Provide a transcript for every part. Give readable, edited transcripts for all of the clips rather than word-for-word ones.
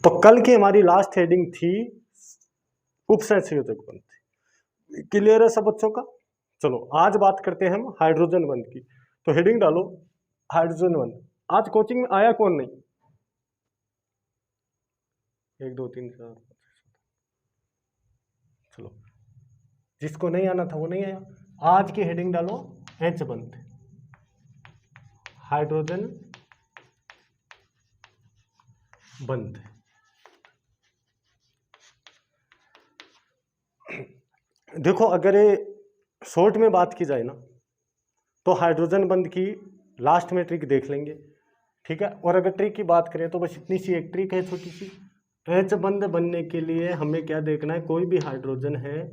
तो कल की हमारी लास्ट हेडिंग थी उपसंयोजक बंध। क्लियर है सब बच्चों का? चलो आज बात करते हैं हम हाइड्रोजन बंध की। तो हेडिंग डालो हाइड्रोजन बंध। आज कोचिंग में आया कौन नहीं? 1 2 3 4 5 चलो, जिसको नहीं आना था वो नहीं आया। आज की हेडिंग डालो एच बंध, हाइड्रोजन बंध। देखो अगर ये शॉर्ट में बात की जाए ना तो हाइड्रोजन बंध की लास्ट में ट्रिक देख लेंगे, ठीक है। और अगर ट्रिक की बात करें तो बस इतनी सी एक ट्रिक है छोटी सी। एच बंध बनने के लिए हमें क्या देखना है, कोई भी हाइड्रोजन है,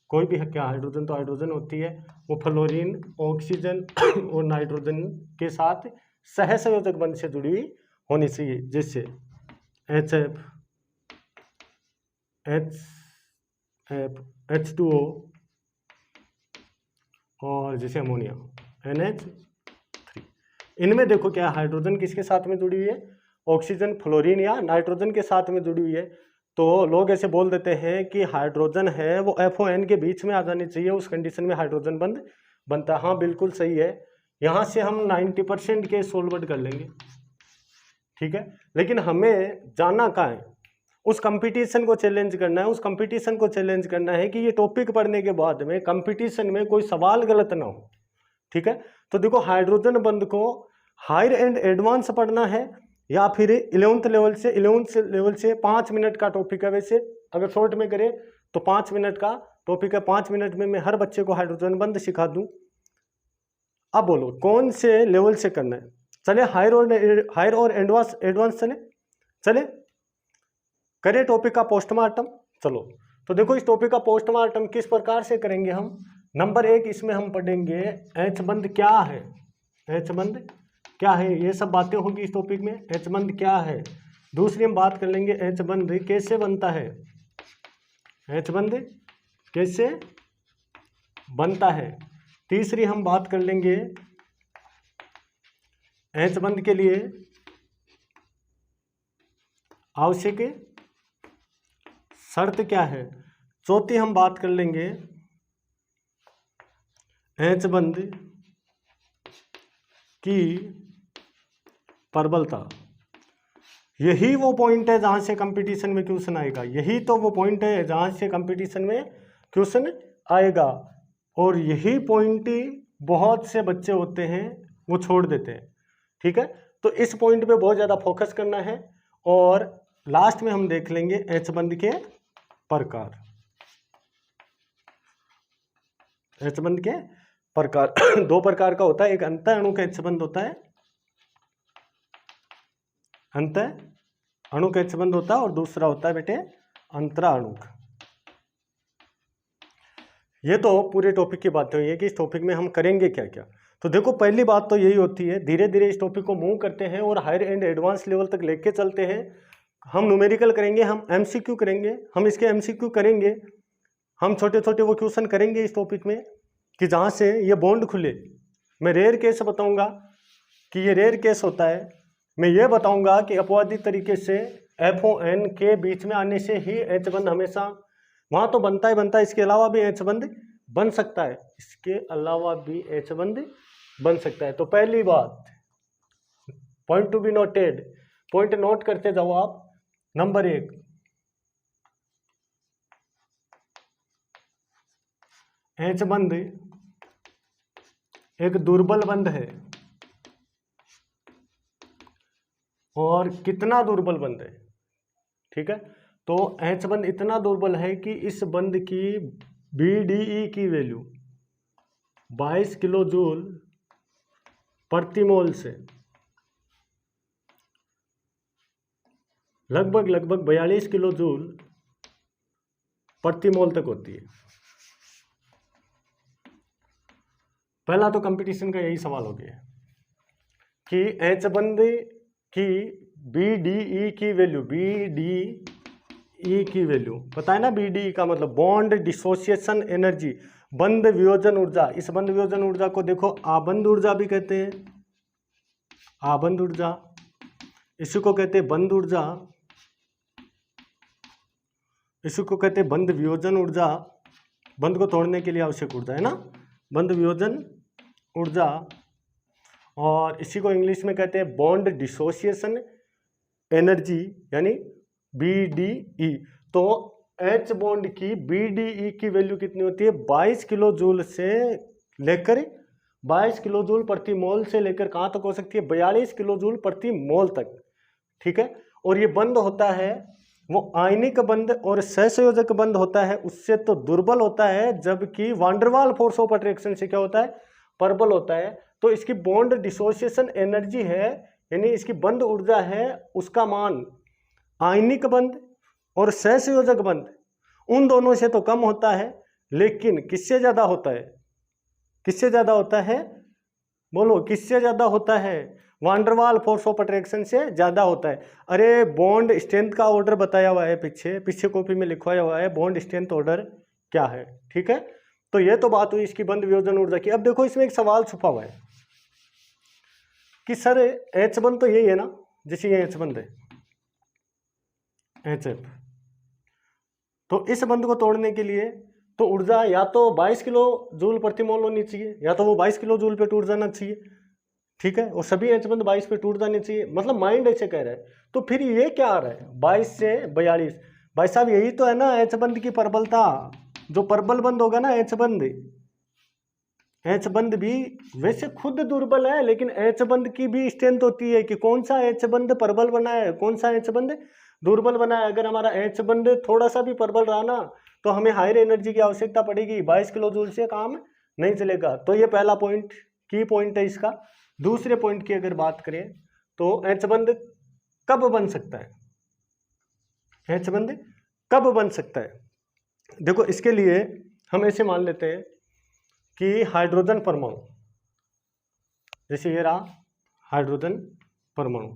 कोई भी क्या हाइड्रोजन तो हाइड्रोजन होती है, वो फ्लोरीन ऑक्सीजन और नाइट्रोजन के साथ सहसंयोजक बंध से जुड़ी हुई होनी चाहिए। जैसे HF, H2O और जैसे अमोनिया NH3। इनमें देखो क्या हाइड्रोजन किसके साथ में जुड़ी हुई है, ऑक्सीजन फ्लोरीन या नाइट्रोजन के साथ में जुड़ी हुई है। तो लोग ऐसे बोल देते हैं कि हाइड्रोजन है वो FON के बीच में आ जानी चाहिए, उस कंडीशन में हाइड्रोजन बंध बनता है। हाँ बिल्कुल सही है, यहाँ से हम 90% के सोल्वर कर लेंगे, ठीक है। लेकिन हमें जाना कहाँ है, उस कंपटीशन को चैलेंज करना है। उस कंपटीशन को चैलेंज करना है कि ये टॉपिक पढ़ने के बाद में कंपटीशन में कोई सवाल गलत ना हो, ठीक है। तो देखो हाइड्रोजन बंध को हायर एंड एडवांस पढ़ना है या फिर 11th लेवल से 5 मिनट का टॉपिक है। वैसे अगर शॉर्ट में करें तो 5 मिनट का टॉपिक है, 5 मिनट में मैं हर बच्चे को हाइड्रोजन बंध सिखा दूं। अब बोलो कौन से लेवल से करना है? चले हायर और एडवांस चले करें टॉपिक का पोस्टमार्टम। चलो तो देखो इस टॉपिक का पोस्टमार्टम किस प्रकार से करेंगे हम। नंबर 1 इसमें हम पढ़ेंगे एच बंध क्या है, एच बंध क्या है, ये सब बातें होंगी इस टॉपिक में। एच बंध क्या है। दूसरी हम बात कर लेंगे एच बंध कैसे बनता है, एच बंध कैसे बनता है। तीसरी हम बात कर लेंगे एच बंध के लिए आवश्यक शर्त क्या है। चौथी हम बात कर लेंगे एच बंध की प्रबलता। यही वो पॉइंट है जहां से कंपटीशन में क्वेश्चन आएगा, यही तो वो पॉइंट है जहां से कंपटीशन में क्वेश्चन आएगा। और यही पॉइंट बहुत से बच्चे होते हैं वो छोड़ देते हैं, ठीक है। तो इस पॉइंट पे बहुत ज़्यादा फोकस करना है। और लास्ट में हम देख लेंगे एच बंध के प्रकार, एच बंध के प्रकार 2 प्रकार का होता है, एक अंतः अणु का एच बंध होता है, अंतः अणु का एच बंध होता है, और दूसरा होता है बेटे अंतरा अणु का। ये तो पूरे टॉपिक की बात हुई है कि इस टॉपिक में हम करेंगे क्या क्या। तो देखो पहली बात तो यही होती है, धीरे धीरे इस टॉपिक को मूव करते हैं और हायर एंड एडवांस लेवल तक लेके चलते हैं। हम न्यूमेरिकल करेंगे, हम MCQ करेंगे, हम इसके MCQ करेंगे, हम छोटे छोटे वो क्वेश्चन करेंगे इस टॉपिक में कि जहाँ से ये बॉन्ड खुले। मैं रेयर केस बताऊंगा कि ये रेयर केस होता है। मैं ये बताऊंगा कि अपवादी तरीके से FON के बीच में आने से ही एच बंध हमेशा वहाँ तो बनता है, इसके अलावा भी एच बंध बन सकता है, इसके अलावा भी एच बंध बन सकता है। तो पहली बात point to be noted, point note करते जाओ आप। नंबर 1, एच बंध एक दुर्बल बंध है। और कितना दुर्बल बंध है, ठीक है। तो एच बंध इतना दुर्बल है कि इस बंध की BDE की वैल्यू 22 किलो जूल प्रति मोल से लगभग 42 किलो जूल प्रति मोल तक होती है। पहला तो कंपटीशन का यही सवाल हो गया कि एच बंध की BDE की वैल्यू, BDE की वैल्यू पता है ना, BDE का मतलब बॉन्ड डिसोसिएशन एनर्जी, बंध वियोजन ऊर्जा। इस बंध वियोजन ऊर्जा को देखो आबंध ऊर्जा भी कहते हैं, आबंध ऊर्जा, इसी को कहते हैं बंध ऊर्जा, इसको कहते हैं बंध वियोजन ऊर्जा, बंध को तोड़ने के लिए आवश्यक ऊर्जा है ना, बंध वियोजन ऊर्जा। और इसी को इंग्लिश में कहते हैं बॉन्ड डिसोसिएशन एनर्जी, यानी BDE। तो H बॉन्ड की BDE की वैल्यू कितनी होती है, 22 किलो जूल से लेकर 22 किलो जूल प्रति मोल से लेकर कहाँ तक हो सकती है, 42 किलो जूल प्रति मोल तक। ठीक है, और ये बंद होता है वो आयनिक बंद और सहसंयोजक बंद होता है, उससे तो दुर्बल होता है, जबकि वांडरवाल फोर्स ऑफ अट्रैक्शन से क्या होता है, प्रबल होता है। तो इसकी बॉन्ड डिसोसिएशन एनर्जी है, यानी इसकी बंद ऊर्जा है, उसका मान आयनिक बंद और सहसंयोजक बंद उन दोनों से तो कम होता है, लेकिन किससे ज्यादा होता है, किससे ज्यादा होता है, बोलो किससे ज्यादा होता है, वांडरवाल फोर्स ऑफ अट्रैक्शन से ज्यादा होता है। अरे बॉन्ड स्ट्रेंथ का ऑर्डर बताया हुआ है, पीछे कॉपी में लिखवाया हुआ है बॉन्ड स्ट्रेंथ ऑर्डर क्या है। ठीक है, तो ये तो बात हुई इसकी बंद वियोजन ऊर्जा की। अब देखो इसमें एक सवाल छुपा हुआ है कि सर H बंद तो यही है ना, जैसे ये H बंद है HF, तो इस बंद को तोड़ने के लिए तो ऊर्जा या तो 22 किलो जूल प्रति मोल होनी चाहिए, या तो वो 22 किलो जूल पे टूट जाना चाहिए। ठीक है, और सभी H बंद 22 पे टूट जाने चाहिए, मतलब माइंड ऐसे कह रहा है। तो फिर ये क्या आ रहा है 22 से 42, भाई साहब यही तो है ना H बंद की प्रबलता। जो प्रबल बंद होगा ना H बंद भी वैसे खुद दुर्बल है, लेकिन H बंद की भी स्ट्रेंथ होती है कि कौन सा H बंद प्रबल बना है, कौन सा H बंद दुर्बल बना है। अगर हमारा H बंद थोड़ा सा भी प्रबल रहा ना तो हमें हायर एनर्जी की आवश्यकता पड़ेगी, 22 किलो जूल से काम नहीं चलेगा। तो ये पहला पॉइंट की पॉइंट है इसका। दूसरे पॉइंट की अगर बात करें तो H बंद कब बन सकता है, H बंद कब बन सकता है। देखो इसके लिए हम ऐसे मान लेते हैं कि हाइड्रोजन परमाणु, जैसे ये रहा हाइड्रोजन परमाणु,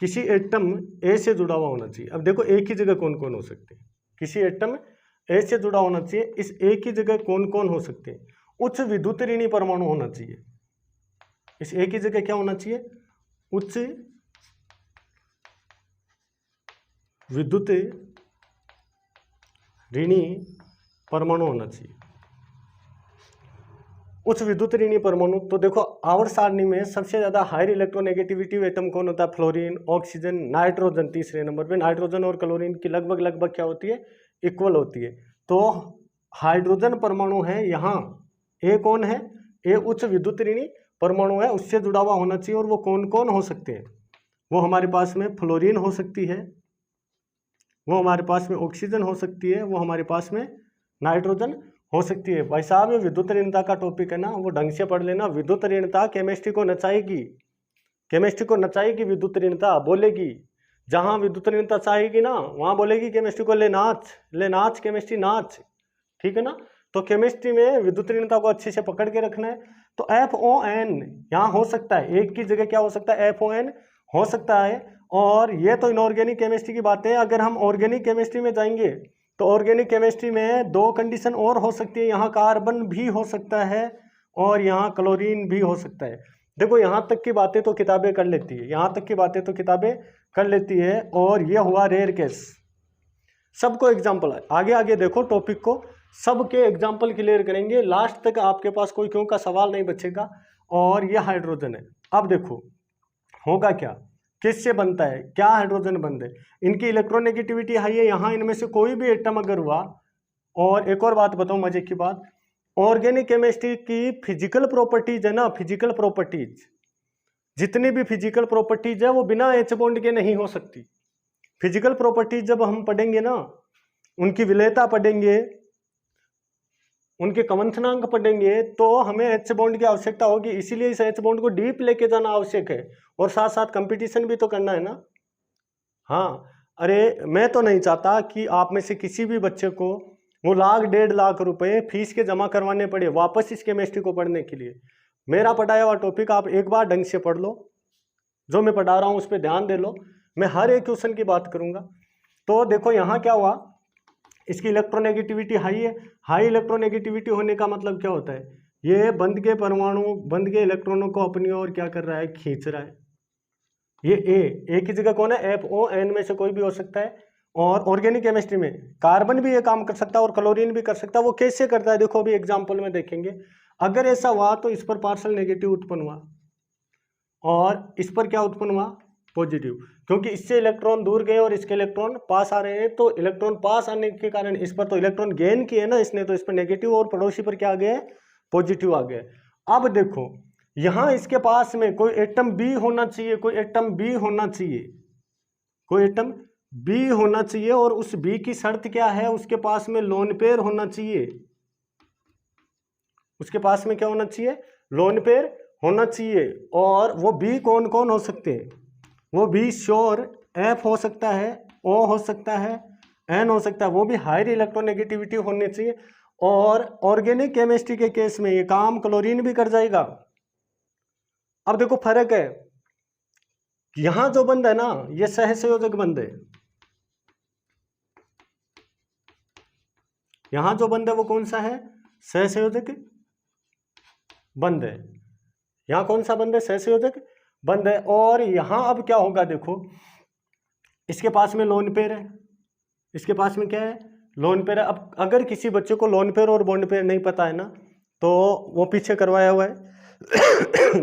किसी एटम ए से जुड़ा हुआ होना चाहिए। अब देखो एक ही जगह कौन कौन हो सकते हैं, किसी एटम ए से जुड़ा होना चाहिए। इस एक ही जगह कौन कौन हो सकते हैं, उच्च विद्युत ऋणी परमाणु होना चाहिए। इस एक ही जगह क्या होना चाहिए, उच्च विद्युत ऋणी परमाणु होना चाहिए, उच्च विद्युत ऋणी परमाणु। तो देखो आवर्त सारणी में सबसे ज्यादा हायर इलेक्ट्रोनेगेटिविटी एटम कौन होता है, फ्लोरीन, ऑक्सीजन, नाइट्रोजन। तीसरे नंबर पे नाइट्रोजन और क्लोरीन की लगभग क्या होती है, इक्वल होती है। तो हाइड्रोजन परमाणु है यहाँ, ए कौन है, ए उच्च विद्युत ऋणी परमाणु है, उससे जुड़ा हुआ होना चाहिए। और वो कौन कौन हो सकते हैं, वो हमारे पास में फ्लोरीन हो सकती है, वो हमारे पास में ऑक्सीजन हो सकती है, वो हमारे पास में नाइट्रोजन हो सकती है। भाई साहब ये विद्युत ऋणता का टॉपिक है ना, वो ढंग से पढ़ लेना। विद्युत ऋणता केमिस्ट्री को नचाएगी, केमिस्ट्री को नचाएगी विद्युत ऋणता, बोलेगी जहां विद्युत ऋणता चाहेगी ना वहां बोलेगी केमिस्ट्री को ले नाच केमिस्ट्री नाच। ठीक है ना, तो केमिस्ट्री में विद्युत ऋणता को अच्छे से पकड़ के रखना है। तो FON यहाँ हो सकता है, एक की जगह क्या हो सकता है, FON हो सकता है। और ये तो इनऑर्गेनिक केमिस्ट्री की बात है। अगर हम ऑर्गेनिक केमिस्ट्री में जाएंगे तो ऑर्गेनिक केमिस्ट्री में दो कंडीशन और हो सकती है, यहाँ कार्बन भी हो सकता है और यहाँ क्लोरीन भी हो सकता है। देखो यहाँ तक की बातें तो किताबें कर लेती है, यहाँ तक की बातें तो किताबें कर लेती है। और ये हुआ रेयर केस, सबको एग्जाम्पल है। आगे आगे देखो टॉपिक को, सबके एग्जाम्पल क्लियर करेंगे, लास्ट तक आपके पास कोई क्यों का सवाल नहीं बचेगा। और ये हाइड्रोजन है, अब देखो होगा क्या, किससे बनता है, क्या हाइड्रोजन बंद है, इनकी इलेक्ट्रोनेगेटिविटी हाई है। यहाँ इनमें से कोई भी एटम अगर हुआ, और एक और बात बताऊं मजे की बात, ऑर्गेनिक केमिस्ट्री की फिजिकल प्रॉपर्टीज है ना, फिजिकल प्रॉपर्टीज, जितनी भी फिजिकल प्रॉपर्टीज है वो बिना एच बॉन्ड के नहीं हो सकती। फिजिकल प्रॉपर्टीज जब हम पढ़ेंगे ना, उनकी विलेयता पढ़ेंगे, उनके कवंथनांक पढ़ेंगे, तो हमें एच बॉन्ड की आवश्यकता होगी। इसीलिए इस एच बॉन्ड को डीप लेके जाना आवश्यक है, और साथ साथ कंपटीशन भी तो करना है ना। हाँ, अरे मैं तो नहीं चाहता कि आप में से किसी भी बच्चे को वो 1,00,000-1,50,000 रुपए फीस के जमा करवाने पड़े वापस इस केमिस्ट्री को पढ़ने के लिए। मेरा पढ़ाया हुआ टॉपिक आप एक बार ढंग से पढ़ लो, जो मैं पढ़ा रहा हूँ उस पर ध्यान दे लो, मैं हर एक क्वेश्चन की बात करूँगा। तो देखो यहाँ क्या हुआ, इसकी इलेक्ट्रोनेगेटिविटी हाई है। हाई इलेक्ट्रोनेगेटिविटी होने का मतलब क्या होता है, ये बंद के परमाणु, बंद के इलेक्ट्रॉनों को अपनी ओर क्या कर रहा है, खींच रहा है। ये ए की जगह कौन है, FON में से कोई भी हो सकता है, और ऑर्गेनिक केमिस्ट्री में कार्बन भी ये काम कर सकता है और क्लोरीन भी कर सकता है। वो कैसे करता है देखो, अभी एग्जाम्पल में देखेंगे। अगर ऐसा हुआ तो इस पर पार्शियल नेगेटिव उत्पन्न हुआ और इस पर क्या उत्पन्न हुआ, पॉजिटिव, क्योंकि इससे इलेक्ट्रॉन दूर गए और इसके इलेक्ट्रॉन पास आ रहे हैं। तो इलेक्ट्रॉन पास आने के कारण इस पर तो इलेक्ट्रॉन गेन किए ना इसने, तो इस पर नेगेटिव और पड़ोसी पर क्या आ गया, पॉजिटिव आ गया। अब देखो यहाँ इसके पास में कोई एटम बी होना चाहिए, कोई एटम बी होना चाहिए, कोई एटम बी होना चाहिए, और उस बी की शर्त क्या है, उसके पास में लोन पेयर होना चाहिए। उसके पास में क्या होना चाहिए, लोन पेयर होना चाहिए। और वो बी कौन कौन हो सकते हैं, वो बी श्योर एफ हो सकता है, ओ हो सकता है, एन हो सकता है, वो भी हायर इलेक्ट्रोनेगेटिविटी होनी चाहिए। और ऑर्गेनिक केमिस्ट्री के केस में ये काम क्लोरीन भी कर जाएगा। अब देखो फर्क है, यहां जो बंद है ना ये सहसंयोजक बंद है, यहां जो बंद है वो कौन सा है, सहसंयोजक बंद है। यहां कौन सा बंद है, सहसंयोजक बंद है। और यहां अब क्या होगा देखो, इसके पास में लोन पेयर है, इसके पास में क्या है, लोन पेयर है। अब अगर किसी बच्चे को लोन पेयर और बॉन्ड पेयर नहीं पता है ना, तो वो पीछे करवाया हुआ है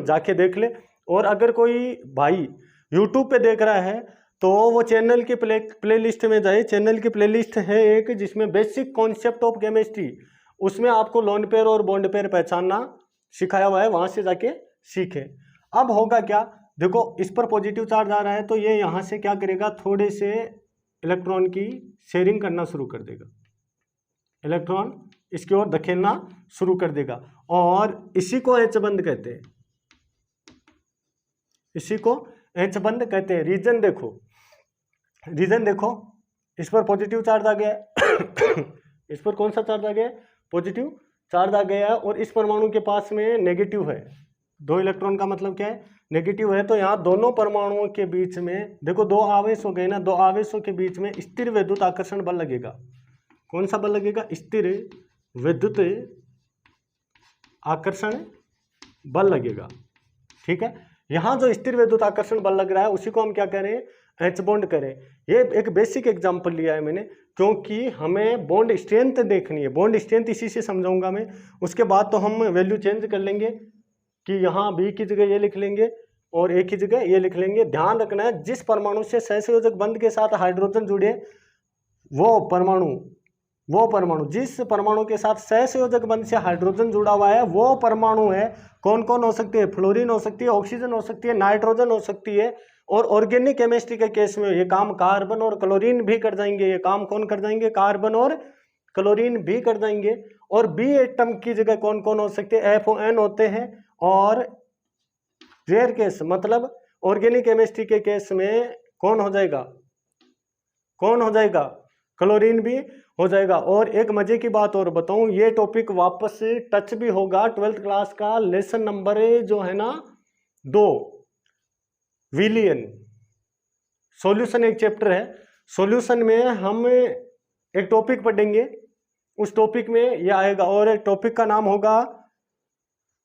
जाके देख ले। और अगर कोई भाई यूट्यूब पे देख रहा है तो वो चैनल की प्लेलिस्ट में जाए। चैनल की प्लेलिस्ट है एक जिसमें बेसिक कॉन्सेप्ट ऑफ केमिस्ट्री, उसमें आपको लोन पेयर और बॉन्ड पेयर पहचानना सिखाया हुआ है, वहां से जाके सीखे। अब होगा क्या, देखो इस पर पॉजिटिव चार्ज आ रहा है तो ये यहाँ से क्या करेगा, थोड़े से इलेक्ट्रॉन की शेयरिंग करना शुरू कर देगा, इलेक्ट्रॉन इसकी ओर धकेलना शुरू कर देगा। और इसी को एच बंद कहते हैं, इसी को एच बंद कहते हैं। रीजन देखो, रीजन देखो, इस पर पॉजिटिव चार्ज आ गया है इस पर कौन सा चार्ज आ गया है, पॉजिटिव चार्ज आ गया है। और इस परमाणु के पास में नेगेटिव है, 2 इलेक्ट्रॉन का मतलब क्या है, नेगेटिव है। तो यहाँ दोनों परमाणुओं के बीच में देखो 2 आवेश हो गए ना, 2 आवेशों के बीच में स्थिर विद्युत आकर्षण बल लगेगा। कौन सा बल लगेगा, स्थिर विद्युत आकर्षण बल लगेगा, ठीक है। यहाँ जो स्थिर विद्युत आकर्षण बल लग रहा है उसी को हम क्या कह रहे हैं, एच बॉन्ड करें। ये एक बेसिक एग्जांपल लिया है मैंने, क्योंकि हमें बॉन्ड स्ट्रेंथ देखनी है। बॉन्ड स्ट्रेंथ इसी से समझाऊंगा मैं, उसके बाद तो हम वैल्यू चेंज कर लेंगे कि यहाँ बी की जगह ये लिख लेंगे और ए की जगह ये लिख लेंगे। ध्यान रखना है जिस परमाणु से सहसंयोजक बंध के साथ हाइड्रोजन जुड़े वो परमाणु जिस परमाणु के साथ सहसंयोजक बंध से हाइड्रोजन जुड़ा हुआ है वो परमाणु है। कौन कौन हो सकती है, फ्लोरीन हो सकती है, ऑक्सीजन हो सकती है, नाइट्रोजन हो सकती है। और ऑर्गेनिक केमिस्ट्री के केस में ये काम कार्बन और क्लोरीन भी कर जाएंगे। ये काम कौन कर जाएंगे, कार्बन और क्लोरीन भी कर जाएंगे। और बी एटम की जगह कौन कौन हो सकते हैं, FON होते हैं। और रेयर केस मतलब ऑर्गेनिक केमिस्ट्री के केस में कौन हो जाएगा, कौन हो जाएगा, क्लोरीन भी हो जाएगा। और एक मजे की बात और बताऊं, ये टॉपिक वापस टच भी होगा 12th क्लास का लेसन नंबर जो है ना 2 विलियन सॉल्यूशन एक चैप्टर है। सॉल्यूशन में हम एक टॉपिक पढ़ेंगे, उस टॉपिक में ये आएगा। और एक टॉपिक का नाम होगा,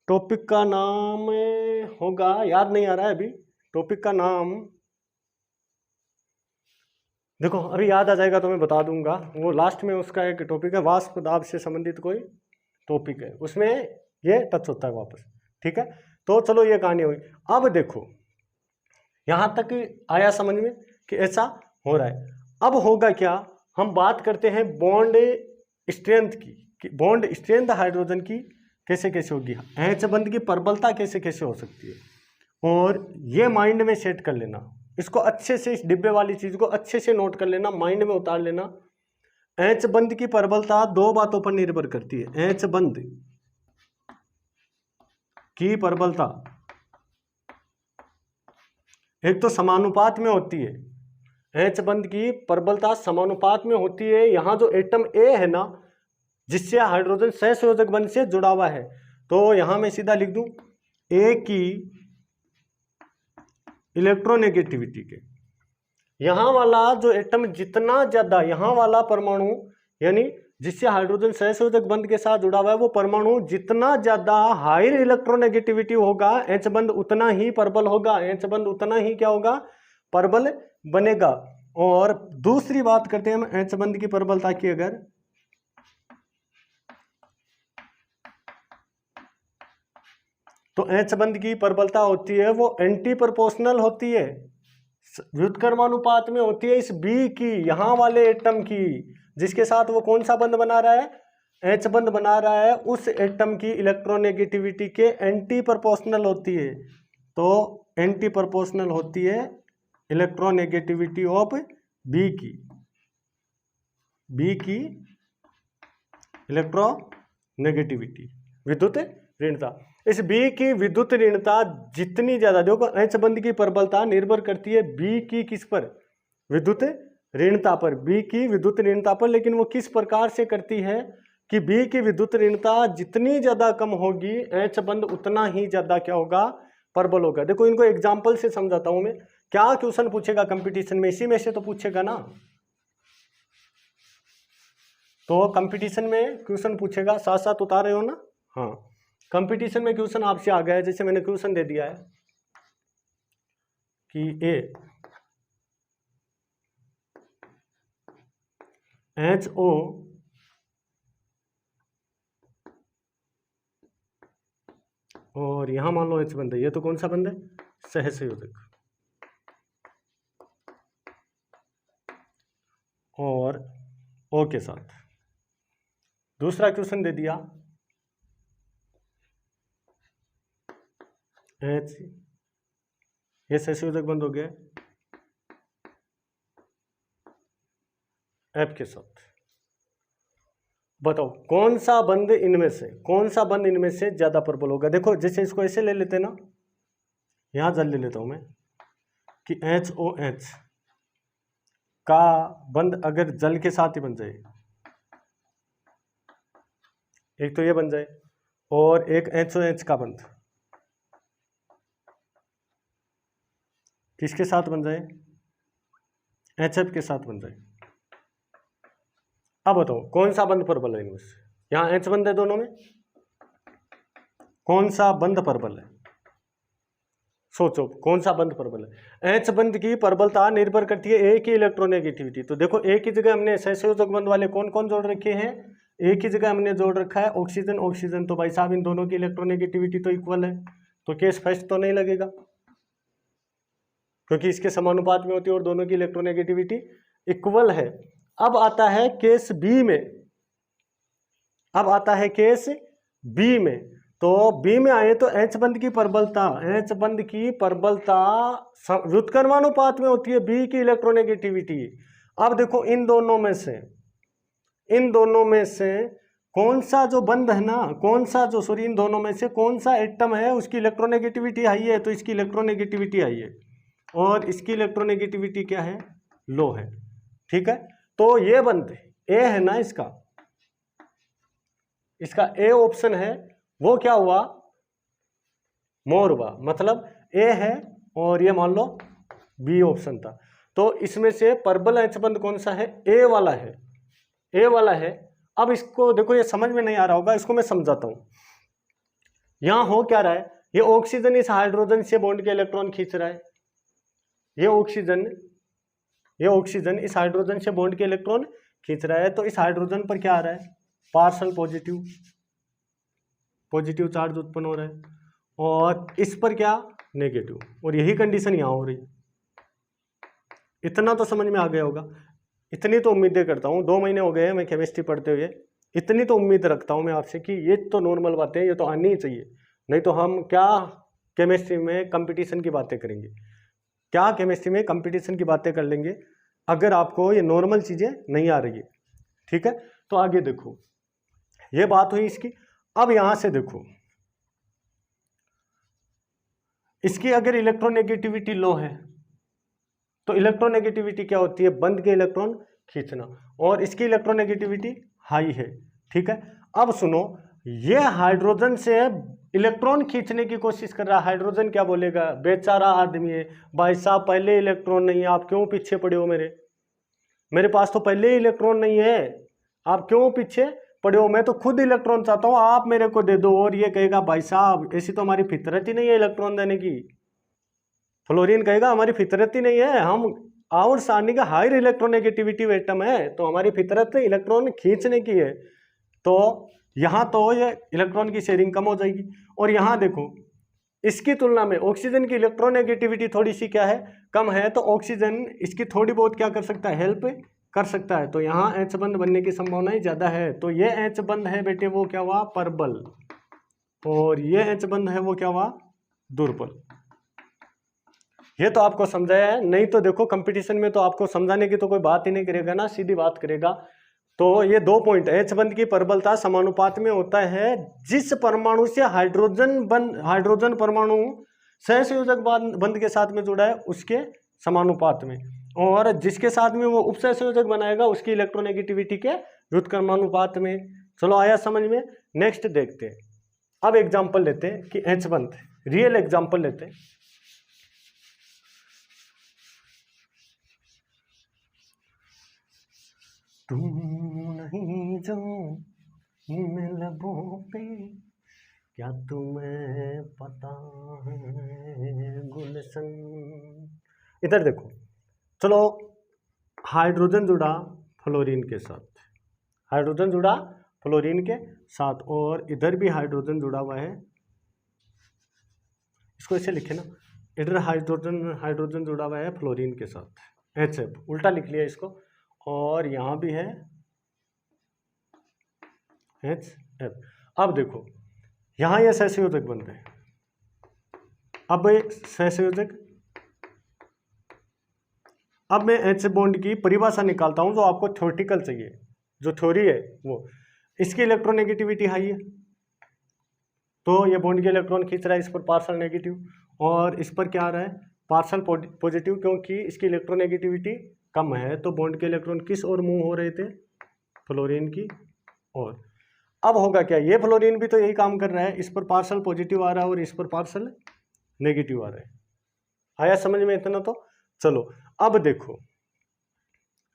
टॉपिक का नाम होगा, याद नहीं आ रहा है अभी टॉपिक का नाम, देखो अभी याद आ जाएगा तो मैं बता दूंगा। वो लास्ट में उसका एक टॉपिक है, वाष्प दाब से संबंधित कोई टॉपिक है, उसमें ये टच होता है वापस, ठीक है। तो चलो ये कहानी हुई। अब देखो यहाँ तक आया समझ में कि ऐसा हो रहा है। अब होगा क्या, हम बात करते हैं बॉन्ड स्ट्रेंथ की, कि बॉन्ड स्ट्रेंथ हाइड्रोजन की कैसे कैसे होगी, एच बंध की प्रबलता कैसे कैसे हो सकती है। और ये माइंड में सेट कर लेना, इसको अच्छे से, इस डिब्बे वाली चीज को अच्छे से नोट कर लेना, माइंड में उतार लेना। एच बंध की प्रबलता 2 बातों पर निर्भर करती है। एच बंध की प्रबलता एक तो समानुपात में होती है, एच बंध की प्रबलता समानुपात में होती है। यहाँ जो एटम ए है ना जिससे हाइड्रोजन सहसंयोजक बंध से जुड़ा हुआ है, तो यहाँ मैं सीधा लिख दूं ए की इलेक्ट्रोनेगेटिविटी के, यहाँ वाला जो एटम जितना ज्यादा, यहाँ वाला परमाणु यानी जिससे हाइड्रोजन सहसंयोजक बंध के साथ जुड़ा हुआ है, वो परमाणु जितना ज्यादा हायर इलेक्ट्रोनेगेटिविटी होगा एच बंध उतना ही प्रबल होगा, एच बंध उतना ही क्या होगा, प्रबल बनेगा। और दूसरी बात करते हैं हम एच बंध की प्रबलता की। अगर तो एच बंध की प्रबलता होती है वो एंटी प्रोपोर्शनल होती है, व्युत्क्रमानुपात में होती है इस बी की, यहां वाले एटम की, जिसके साथ वो कौन सा बंध बना रहा है, एच बंध बना रहा है, उस एटम की इलेक्ट्रोनेगेटिविटी के एंटी प्रोपोर्शनल होती है। तो एंटी प्रोपोर्शनल होती है इलेक्ट्रोनेगेटिविटी ऑफ बी की इलेक्ट्रोनेगेटिविटी, विद्युत ऋणता। इस बी की विद्युत ऋणता जितनी ज्यादा, देखो एच बंध की प्रबलता निर्भर करती है बी की किस पर, विद्युत ऋणता पर, बी की विद्युत ऋणता पर। लेकिन वो किस प्रकार से करती है कि बी की विद्युत ऋणता जितनी ज्यादा कम होगी एच बंध उतना ही ज्यादा क्या होगा, प्रबल होगा। देखो इनको एग्जाम्पल से समझाता हूं मैं, क्या क्वेश्चन पूछेगा कंपटीशन में, इसी में से तो पूछेगा ना। तो कंपटीशन में क्वेश्चन पूछेगा, साथ साथ उतार रहे हो ना, हाँ। कंपटीशन में क्वेश्चन आपसे आ गया है, जैसे मैंने क्वेश्चन दे दिया है कि ए HO और यहां मान लो H बंध है, ये तो कौन सा बंध है, सहसंयोजक। और O के साथ दूसरा क्वेश्चन दे दिया H, ये सहसंयोजक बंध हो गया F के साथ। बताओ कौन सा बंध इनमें से ज्यादा प्रबल होगा। देखो जैसे इसको ऐसे ले लेते ना, यहां जल ले लेता हूं मैं कि HOH का बंध अगर जल के साथ ही बन जाए, एक तो ये बन जाए, और एक HOH का बंध किसके साथ बन जाए, HF के साथ बन जाए। अब बताओ कौन सा बंध प्रबल है इनमें से, यहां H बंध है दोनों में, कौन सा बंध प्रबल है, सोचो कौन सा बंध प्रबल है। एच बंध की प्रबलता निर्भर करती है ए की इलेक्ट्रोनेगेटिविटी। तो देखो ए की जगह हमने सहसंयोजक बंध वाले कौन कौन जोड़ रखे हैं, ए की जगह हमने जोड़ रखा है ऑक्सीजन ऑक्सीजन। तो भाई साहब इन दोनों की इलेक्ट्रोनेगेटिविटी तो इक्वल है, तो केस फर्स्ट तो नहीं लगेगा क्योंकि इसके समानुपात में होती है और दोनों की इलेक्ट्रोनेगेटिविटी इक्वल है। अब आता है केस बी में, अब आता है केस बी में। तो बी में आए तो एच बंध की प्रबलता, एच बंध की प्रबलता व्युत्क्रमानुपात में होती है बी की इलेक्ट्रोनेगेटिविटी। अब देखो इन दोनों में से कौन सा जो बंध है ना, कौन सा जो सॉरी इन दोनों में से कौन सा एटम है उसकी इलेक्ट्रोनेगेटिविटी हाई है, तो इसकी इलेक्ट्रोनेगेटिविटी हाई है और इसकी इलेक्ट्रोनेगेटिविटी क्या है, लो है। ठीक है, तो ये बंध ए है ना, इसका ए ऑप्शन है, वो क्या हुआ, मोर हुआ। मतलब ए है और ये मान लो बी ऑप्शन था। तो इसमें से प्रबल एच बंध कौन सा है, ए वाला है, ए वाला है। अब इसको देखो, ये समझ में नहीं आ रहा होगा, इसको मैं समझाता हूं। यहां हो क्या रहा है, ये ऑक्सीजन इस हाइड्रोजन से बॉन्ड के इलेक्ट्रॉन खींच रहा है, ये ऑक्सीजन इस हाइड्रोजन से बॉन्ड के इलेक्ट्रॉन खींच रहा है। तो इस हाइड्रोजन पर क्या आ रहा है, पार्शियल पॉजिटिव चार्ज उत्पन्न हो रहा है, और इस पर क्या, नेगेटिव। और यही कंडीशन यहां हो रही। इतना तो समझ में आ गया होगा, इतनी तो उम्मीदें करता हूं, 2 महीने हो गए हैं मैं केमिस्ट्री पढ़ते हुए, इतनी तो उम्मीद रखता हूं मैं आपसे कि ये तो नॉर्मल बातें, ये तो आनी ही चाहिए। नहीं तो हम क्या केमिस्ट्री में कंपटीशन की बातें करेंगे, क्या केमिस्ट्री में कंपटीशन की बातें कर लेंगे अगर आपको ये नॉर्मल चीजें नहीं आ रही है। ठीक है, तो आगे देखो, ये बात हुई इसकी। अब यहां से देखो, इसकी अगर इलेक्ट्रोनेगेटिविटी लो है तो इलेक्ट्रोनेगेटिविटी क्या होती है, बंध के इलेक्ट्रॉन खींचना, और इसकी इलेक्ट्रोनेगेटिविटी हाई है। ठीक है, अब सुनो, ये हाइड्रोजन से इलेक्ट्रॉन खींचने की कोशिश कर रहा है। हाइड्रोजन क्या बोलेगा, बेचारा आदमी है, भाई साहब पहले इलेक्ट्रॉन नहीं है, आप क्यों पीछे पड़े हो, मेरे पास तो पहले ही इलेक्ट्रॉन नहीं है, आप क्यों पीछे पड़े हो, मैं तो खुद इलेक्ट्रॉन चाहता हूं, आप मेरे को दे दो। और ये कहेगा भाई साहब ऐसी तो हमारी फितरत ही नहीं है इलेक्ट्रॉन देने की। फ्लोरीन कहेगा हमारी फितरत ही नहीं है, हम आवर्त सारणी का हायर इलेक्ट्रोनेगेटिविटी एटम है, तो हमारी फितरत इलेक्ट्रॉन खींचने की है, तो यहाँ तो ये इलेक्ट्रॉन की शेयरिंग कम हो जाएगी। और यहाँ देखो इसकी तुलना में ऑक्सीजन की इलेक्ट्रोनेगेटिविटी थोड़ी सी क्या है, कम है, तो ऑक्सीजन इसकी थोड़ी बहुत क्या कर सकता है, हेल्प कर सकता है, तो यहाँ एच बंध बनने की संभावनाएं ज़्यादा है। तो ये एच बंध है बेटे वो क्या हुआ, प्रबल, और ये एच बंध है वो क्या हुआ, दुर्बल। ये तो आपको समझाया है, नहीं तो देखो कंपटीशन में तो आपको समझाने की तो कोई बात ही नहीं करेगा ना, सीधी बात करेगा। तो ये 2 पॉइंट, एच बंध की प्रबलता समानुपात में होता है जिस परमाणु से हाइड्रोजन परमाणु सहसंयोजक बंध के साथ में जुड़ा है उसके समानुपात में, और जिसके साथ में वो उपसहसंयोजक बनाएगा उसकी इलेक्ट्रोनेगेटिविटी के व्युत्क्रमानुपात में। चलो आया समझ में। नेक्स्ट देखते हैं, अब एग्जाम्पल लेते हैं कि एच बंध, रियल एग्जाम्पल लेते हैं। तुम नहीं जो इन लबों पे क्या तुम्हें पता है गुलशन। इधर देखो, चलो हाइड्रोजन जुड़ा फ्लोरीन के साथ, हाइड्रोजन जुड़ा फ्लोरीन के साथ, और इधर भी हाइड्रोजन जुड़ा हुआ है, इसको ऐसे लिखे ना, इधर हाइड्रोजन जुड़ा हुआ है फ्लोरीन के साथ, HF उल्टा लिख लिया इसको, और यहाँ भी है HF। अब देखो यहाँ ये सहसंयोजक बनते हैं, अब सहसंयोजक, अब मैं H बॉन्ड की परिभाषा निकालता हूँ जो आपको थ्योरेटिकल चाहिए, जो थ्योरी है वो, इसकी इलेक्ट्रोनेगेटिविटी हाई है, तो ये बॉन्ड के इलेक्ट्रॉन खींच रहा है, इस पर पार्शल नेगेटिव, और इस पर क्या आ रहा है, पार्शल पॉजिटिव, क्योंकि इसकी इलेक्ट्रोनेगेटिविटी कम है, तो बॉन्ड के इलेक्ट्रॉन किस ओर मूव हो रहे थे, फ्लोरीन की ओर। अब होगा क्या, ये फ्लोरीन भी तो यही काम कर रहा है, इस पर पार्शल पॉजिटिव आ रहा है और इस पर पार्शल नेगेटिव आ रहा है। आया समझ में इतना? तो चलो अब देखो,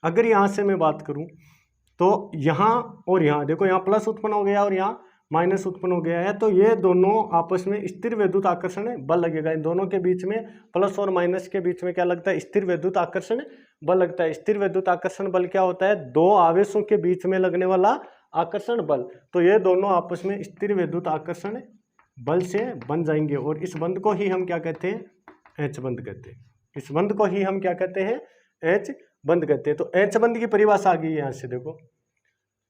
अगर यहाँ से मैं बात करूँ तो यहाँ और यहाँ देखो, यहाँ प्लस उत्पन्न हो गया और यहाँ माइनस उत्पन्न हो गया है, तो ये दोनों आपस में स्थिर विद्युत आकर्षण बल लगेगा, इन दोनों के बीच में, प्लस और माइनस के बीच में क्या लगता है, स्थिर विद्युत आकर्षण बल लगता है। स्थिर विद्युत आकर्षण बल क्या होता है, दो आवेशों के बीच में लगने वाला आकर्षण बल, तो ये दोनों आपस में स्थिर विद्युत आकर्षण बल से बन जाएंगे, और इस बंध को ही हम क्या कहते हैं, एच बंध कहते हैं। इस बंध को ही हम क्या कहते हैं, एच बंध कहते हैं। तो एच बंध की परिभाषा आ गई है यहाँ से, देखो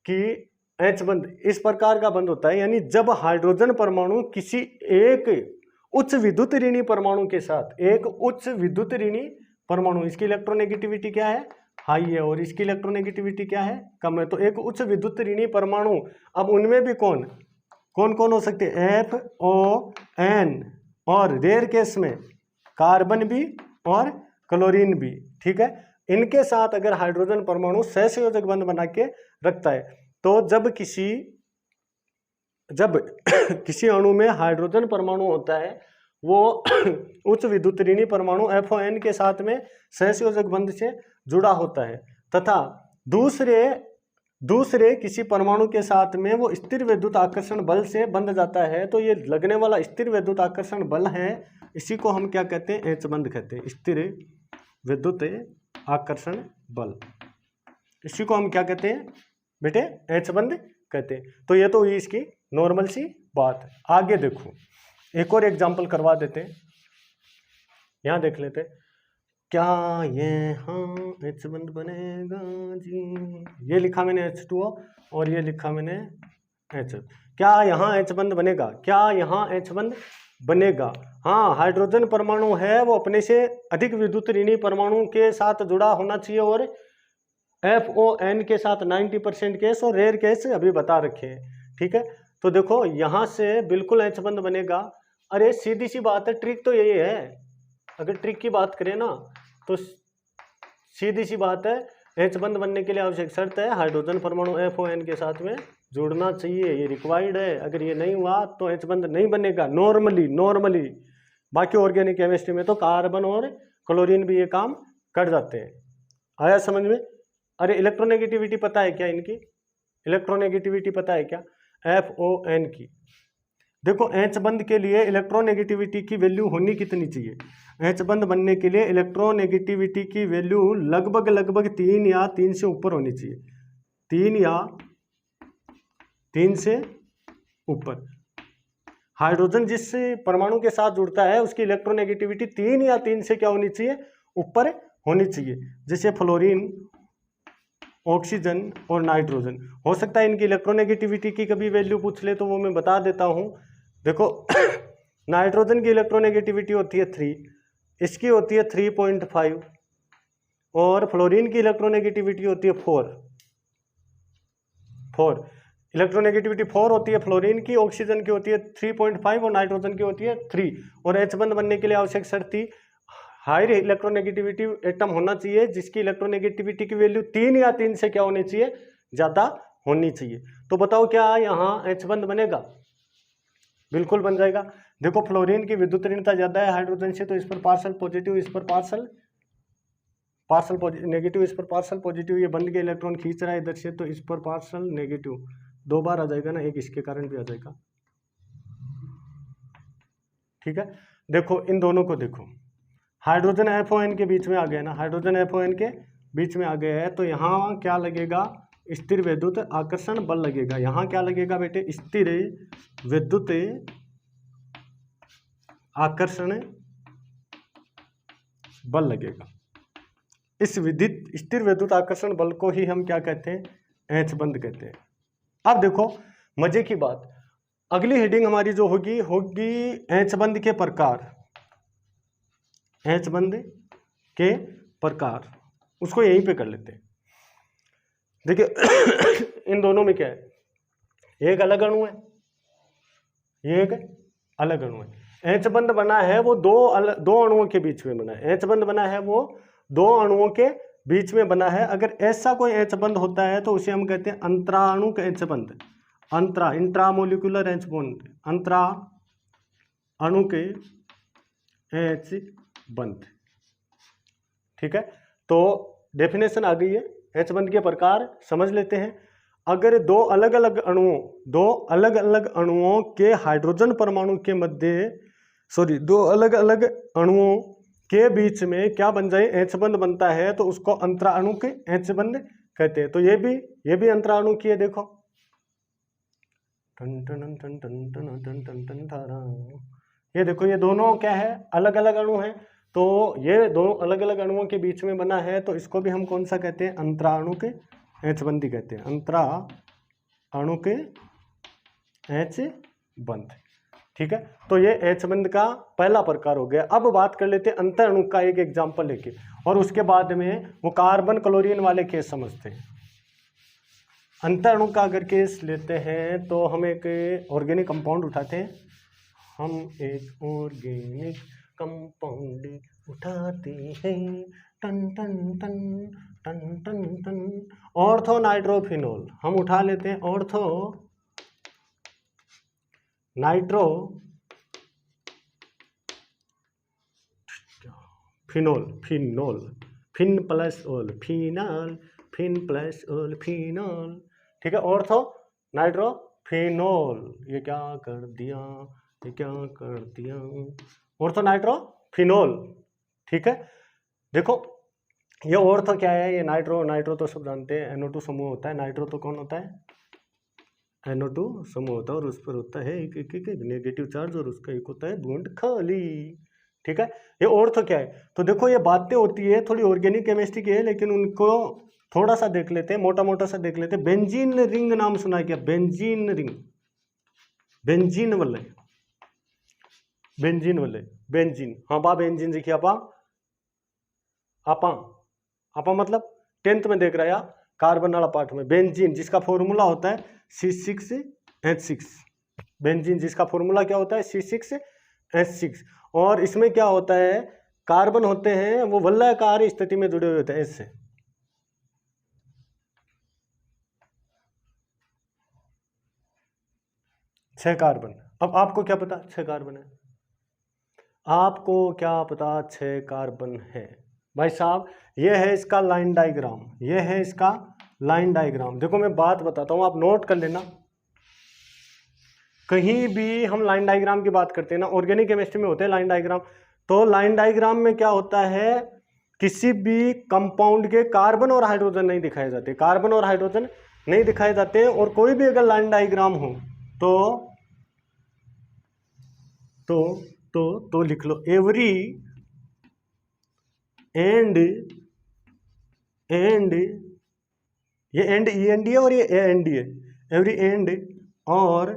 कि एच बंध इस प्रकार का बंध होता है, यानी जब हाइड्रोजन परमाणु किसी एक उच्च विद्युत ऋणी परमाणु के साथ, एक उच्च विद्युत ऋणी परमाणु, इसकी इलेक्ट्रोनेगेटिविटी क्या है, हाई है, और इसकी इलेक्ट्रोनेगेटिविटी क्या है, कम है, तो एक उच्च विद्युत ऋणी परमाणु, अब उनमें भी कौन कौन हो सकते हैं, FON, और रेयर केस में कार्बन भी और क्लोरीन भी, ठीक है। इनके साथ अगर हाइड्रोजन परमाणु सहसंयोजक बंध बना के रखता है, तो जब किसी अणु में हाइड्रोजन परमाणु होता है, वो उच्च विद्युत ऋणी परमाणु FON के साथ में सहसंयोजक बंध से जुड़ा होता है, तथा दूसरे किसी परमाणु के साथ में वो स्थिर विद्युत आकर्षण बल से बंध जाता है, तो ये लगने वाला स्थिर विद्युत आकर्षण बल है, इसी को हम क्या कहते हैं, एच बंध कहते हैं, स्थिर विद्युत आकर्षण बल, इसी को हम क्या कहते हैं बेटे, एच बंध कहते हैं। तो ये तो हुई इसकी नॉर्मल सी बात है। आगे देखो, एक और एग्जांपल करवा देते हैं, यहाँ देख लेते हैं, क्या ये हाँ एच बंध बनेगा जी, ये लिखा मैंने H2O और ये लिखा मैंने H, क्या यहाँ एच बंध बनेगा, क्या यहाँ एच बंध बनेगा? हाँ, हाइड्रोजन परमाणु है वो अपने से अधिक विद्युत ऋणी परमाणु के साथ जुड़ा होना चाहिए, और FON के साथ 90% केस और रेयर केस अभी बता रखे हैं, ठीक है। तो देखो यहाँ से बिल्कुल एच बंध बनेगा। अरे सीधी सी बात है, ट्रिक तो यही है, अगर ट्रिक की बात करें ना तो सीधी सी बात है, एच बंध बनने के लिए आवश्यक शर्त है हाइड्रोजन परमाणु FON के साथ में जुड़ना चाहिए, ये रिक्वायर्ड है। अगर ये नहीं हुआ तो एच बंध नहीं बनेगा नॉर्मली। बाकी ऑर्गेनिक केमिस्ट्री में तो कार्बन और क्लोरीन भी ये काम कर जाते हैं। आया समझ में? अरे इलेक्ट्रोनेगेटिविटी पता है क्या इनकी? इलेक्ट्रोनेगेटिविटी पता है क्या FON की? देखो एच बंद के लिए इलेक्ट्रोनेगेटिविटी की वैल्यू होनी कितनी चाहिए? एच बंद बनने के लिए इलेक्ट्रोनेगेटिविटी की वैल्यू लगभग 3 या 3 से ऊपर होनी चाहिए, 3 या 3 से ऊपर। हाइड्रोजन जिस परमाणु के साथ जुड़ता है उसकी इलेक्ट्रोनेगेटिविटी 3 या 3 से क्या होनी चाहिए? ऊपर होनी चाहिए। जैसे फ्लोरीन, ऑक्सीजन और नाइट्रोजन। हो सकता है इनकी इलेक्ट्रोनेगेटिविटी की कभी वैल्यू पूछ ले तो वो मैं बता देता हूँ। देखो नाइट्रोजन की इलेक्ट्रोनेगेटिविटी होती है 3, इसकी होती है 3.5, और फ्लोरीन की इलेक्ट्रोनेगेटिविटी होती है 4। इलेक्ट्रोनेगेटिविटी 4 होती है फ्लोरीन की, ऑक्सीजन की होती है 3.5 और नाइट्रोजन की होती है 3। और एच बंद बनने के लिए आवश्यक शर्त थी हायर इलेक्ट्रोनेगेटिविटी एटम होना चाहिए जिसकी इलेक्ट्रोनेगेटिविटी की वैल्यू 3 या 3 से क्या होनी चाहिए? ज़्यादा होनी चाहिए। तो बताओ क्या यहाँ एच बंद बनेगा? बिल्कुल बन जाएगा। देखो फ्लोरीन की विद्युत ऋणता ज़्यादा है हाइड्रोजन से, तो इस पर पार्शल पॉजिटिव, इस पर पार्शल नेगेटिव, इस पर पार्शल पॉजिटिव। ये बंद के इलेक्ट्रॉन खींच रहा है इधर से, तो इस पर पार्शल नेगेटिव 2 बार आ जाएगा ना, एक इसके कारण भी आ जाएगा। ठीक है, देखो इन दोनों को देखो, हाइड्रोजन FON के बीच में आ गया ना, हाइड्रोजन FON के बीच में आ गया है, तो यहाँ क्या लगेगा? स्थिर विद्युत आकर्षण बल लगेगा। यहाँ क्या लगेगा बेटे? स्थिर विद्युत आकर्षण बल लगेगा। इस स्थिर विद्युत आकर्षण बल को ही हम क्या कहते हैं? एच बंद कहते हैं। अब देखो मजे की बात, अगली हेडिंग हमारी जो होगी एच बंद के प्रकार। एच बंद के प्रकार, उसको यहीं पे कर लेते हैं। देखिए इन दोनों में क्या है? एक अलग अणु है, ये एक अलग अणु है। एच बंद बना है वो दो अणुओं के बीच में बना है। एच बंद बना है वो 2 अणुओं के बीच में बना है। अगर ऐसा कोई एच बंद होता है तो उसे हम कहते हैं अंतराणुक एच बंद, इंट्रामोलिकुलर एच बंद, अंतरा अणु के एच बंद। ठीक है, तो डेफिनेशन आ गई है। एच बंद के प्रकार समझ लेते हैं। अगर दो अलग अलग अणुओं के हाइड्रोजन परमाणु के मध्य दो अलग अलग अणुओं के बीच में क्या बन जाए? एच बंद बनता है, तो उसको अंतराणुक एच बंद कहते हैं। तो ये भी अंतराणु की है। देखो टन टन टन टन टन टन टन टन तारा, ये देखो ये दोनों क्या है? अलग अलग अणु हैं। तो ये दोनों अलग अलग अणुओं के बीच में बना है, तो इसको भी हम कौन सा कहते हैं? अंतराणुक एच बंदी कहते हैं, अंतराणुक एच बंद। ठीक है, तो ये एच बंद का पहला प्रकार हो गया। अब बात कर लेते हैं अंतःअणु का एक एग्जाम्पल लेके, और उसके बाद में वो कार्बन क्लोरीन वाले केस समझते हैं। अंतःअणु का अगर केस लेते हैं तो हम एक ऑर्गेनिक कंपाउंड उठाते हैं, हम एक ऑर्गेनिक कंपाउंड उठाते हैं, टन टन टन टन टन टन, ऑर्थो नाइट्रोफिनोल हम उठा लेते हैं, ortho nitro phenol, phen plus ol phenol, phen plus ol phenol. ठीक है, ऑर्थो नाइट्रोफिनोल। ये क्या कर दिया? Ortho nitrophenol. ठीक है, देखो ये ऑर्थो क्या है? ये नाइट्रो तो सब जानते हैं, NO2 समूह होता है। नाइट्रो तो कौन होता है? NO2 समूह होता है, और उस पर होता है एक नेगेटिव चार्ज, और उसका एक होता है बॉन्ड खाली। ठीक है, ये ऑर्थो क्या है? तो देखो ये बातें होती है थोड़ी ऑर्गेनिक केमिस्ट्री की है, लेकिन उनको थोड़ा सा देख लेते हैं, मोटा सा देख लेते हैं। बेंजीन रिंग नाम सुना है क्या? बेंजीन रिंग, बेंजीन वाले, बेंजीन। हाँ बा बेंजीन देखिए, आपा मतलब 10th में देख रहा है, कार्बन वाला पार्ट में। बेंजीन जिसका फॉर्मूला होता है C6H6, बेंजीन जिसका फॉर्मूला क्या होता है? C6H6। और इसमें क्या होता है? कार्बन होते हैं वो वलयाकार स्थिति में जुड़े हुए होते हैं इससे। छह कार्बन। अब आपको क्या पता 6 कार्बन है? आपको क्या पता 6 कार्बन है? भाई साहब ये है इसका लाइन डायग्राम, ये है इसका लाइन डायग्राम। देखो मैं बात बताता हूँ, आप नोट कर लेना। कहीं भी हम लाइन डायग्राम की बात करते हैं ना, ऑर्गेनिक केमिस्ट्री में होते हैं लाइन डायग्राम, तो लाइन डायग्राम में क्या होता है, किसी भी कंपाउंड के कार्बन और हाइड्रोजन नहीं दिखाए जाते, कार्बन और हाइड्रोजन नहीं दिखाए जाते। और कोई भी अगर लाइन डायग्राम हो तो लिख लो एवरी एंड ये एंड ई एन डी है और ये ए एन डी है, एवरी एंड और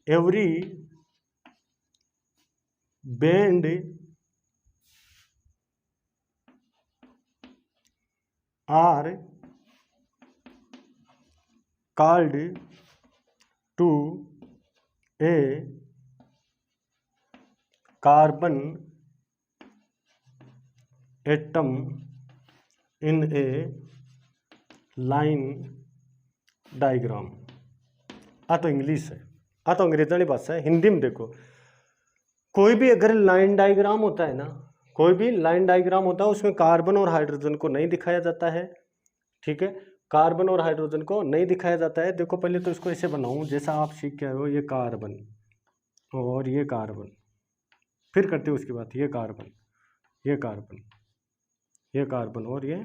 every bend are called to a carbon atom in a line diagram. आ तो इंग्लिश है, आ तो अंग्रेजी भाषा है। हिंदी में देखो, कोई भी अगर लाइन डायग्राम होता है ना, कोई भी लाइन डायग्राम होता है उसमें कार्बन और हाइड्रोजन को नहीं दिखाया जाता है, ठीक है, कार्बन और हाइड्रोजन को नहीं दिखाया जाता है। देखो पहले तो इसको ऐसे बनाऊं जैसा आप सीख के आए हो, ये कार्बन और ये कार्बन, फिर करते हो उसकी बात, ये कार्बन, ये कार्बन, ये कार्बन और ये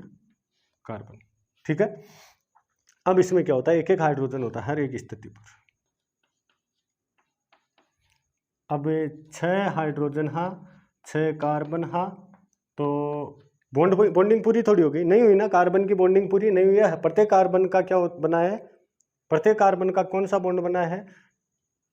कार्बन, ठीक है। अब इसमें क्या होता है, एक एक हाइड्रोजन होता है हर एक स्थिति पर। अब 6 हाइड्रोजन हा, 6 कार्बन हा, तो बॉन्डिंग पूरी थोड़ी हो गई, नहीं हुई ना, कार्बन की बॉन्डिंग पूरी नहीं हुई है। प्रत्येक कार्बन का क्या बना है, प्रत्येक कार्बन का कौन सा बॉन्ड बना है,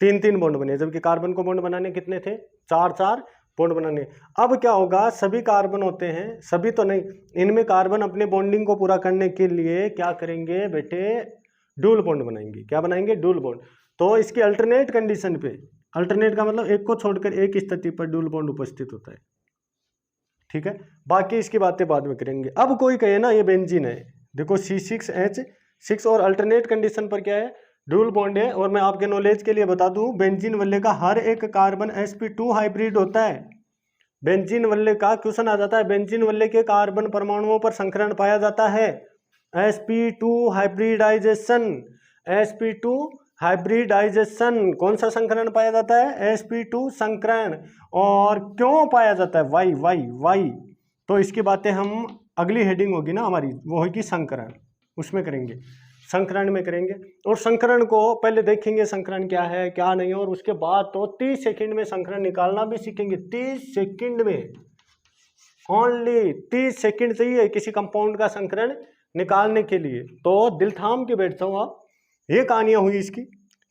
3-3 बॉन्ड बने, जबकि कार्बन को बॉन्ड बनाने कितने थे, 4-4 बॉन्ड बनाने। अब क्या होगा, सभी कार्बन होते हैं, सभी तो नहीं, इनमें कार्बन अपने बॉन्डिंग को पूरा करने के लिए क्या करेंगे बेटे, डुअल बॉन्ड बनाएंगे। क्या बनाएंगे, डुअल बॉन्ड। तो इसकी अल्टरनेट कंडीशन पे, अल्टरनेट का मतलब एक को छोड़कर एक स्थिति पर डुअल बॉन्ड उपस्थित होता है, ठीक है। बाकी इसकी बातें बाद में करेंगे। अब कोई कहे ना ये बेंजीन है, देखो C6H6 और अल्टरनेट कंडीशन पर क्या है, डुअल बॉन्ड है। और मैं आपके नॉलेज के लिए बता दूं, बेंजीन वल्ले का हर एक कार्बन sp2 हाइब्रिड होता है। बेंजीन वल्ले का क्वेश्चन आ जाता है, बेंजीन वल्ले के कार्बन परमाणुओं पर संकरण पाया जाता है, sp2 हाइब्रिडाइजेशन, sp2 हाइब्रिडाइजेशन। कौन सा संकरण पाया जाता है, sp2 संकरण। और क्यों पाया जाता है, वाई वाई वाई। तो इसकी बातें हम अगली हेडिंग होगी ना हमारी, वो होगी संकरण, उसमें करेंगे, संकरण में करेंगे। और संकरण को पहले देखेंगे, संकरण क्या है क्या नहीं, और उसके बाद तो 30 सेकंड में संकरण निकालना भी सीखेंगे। 30 सेकंड में, ओनली 30 सेकंड चाहिए किसी कंपाउंड का संकरण निकालने के लिए। तो दिल थाम के बैठ जाओ आप, ये कहानियां हुई इसकी,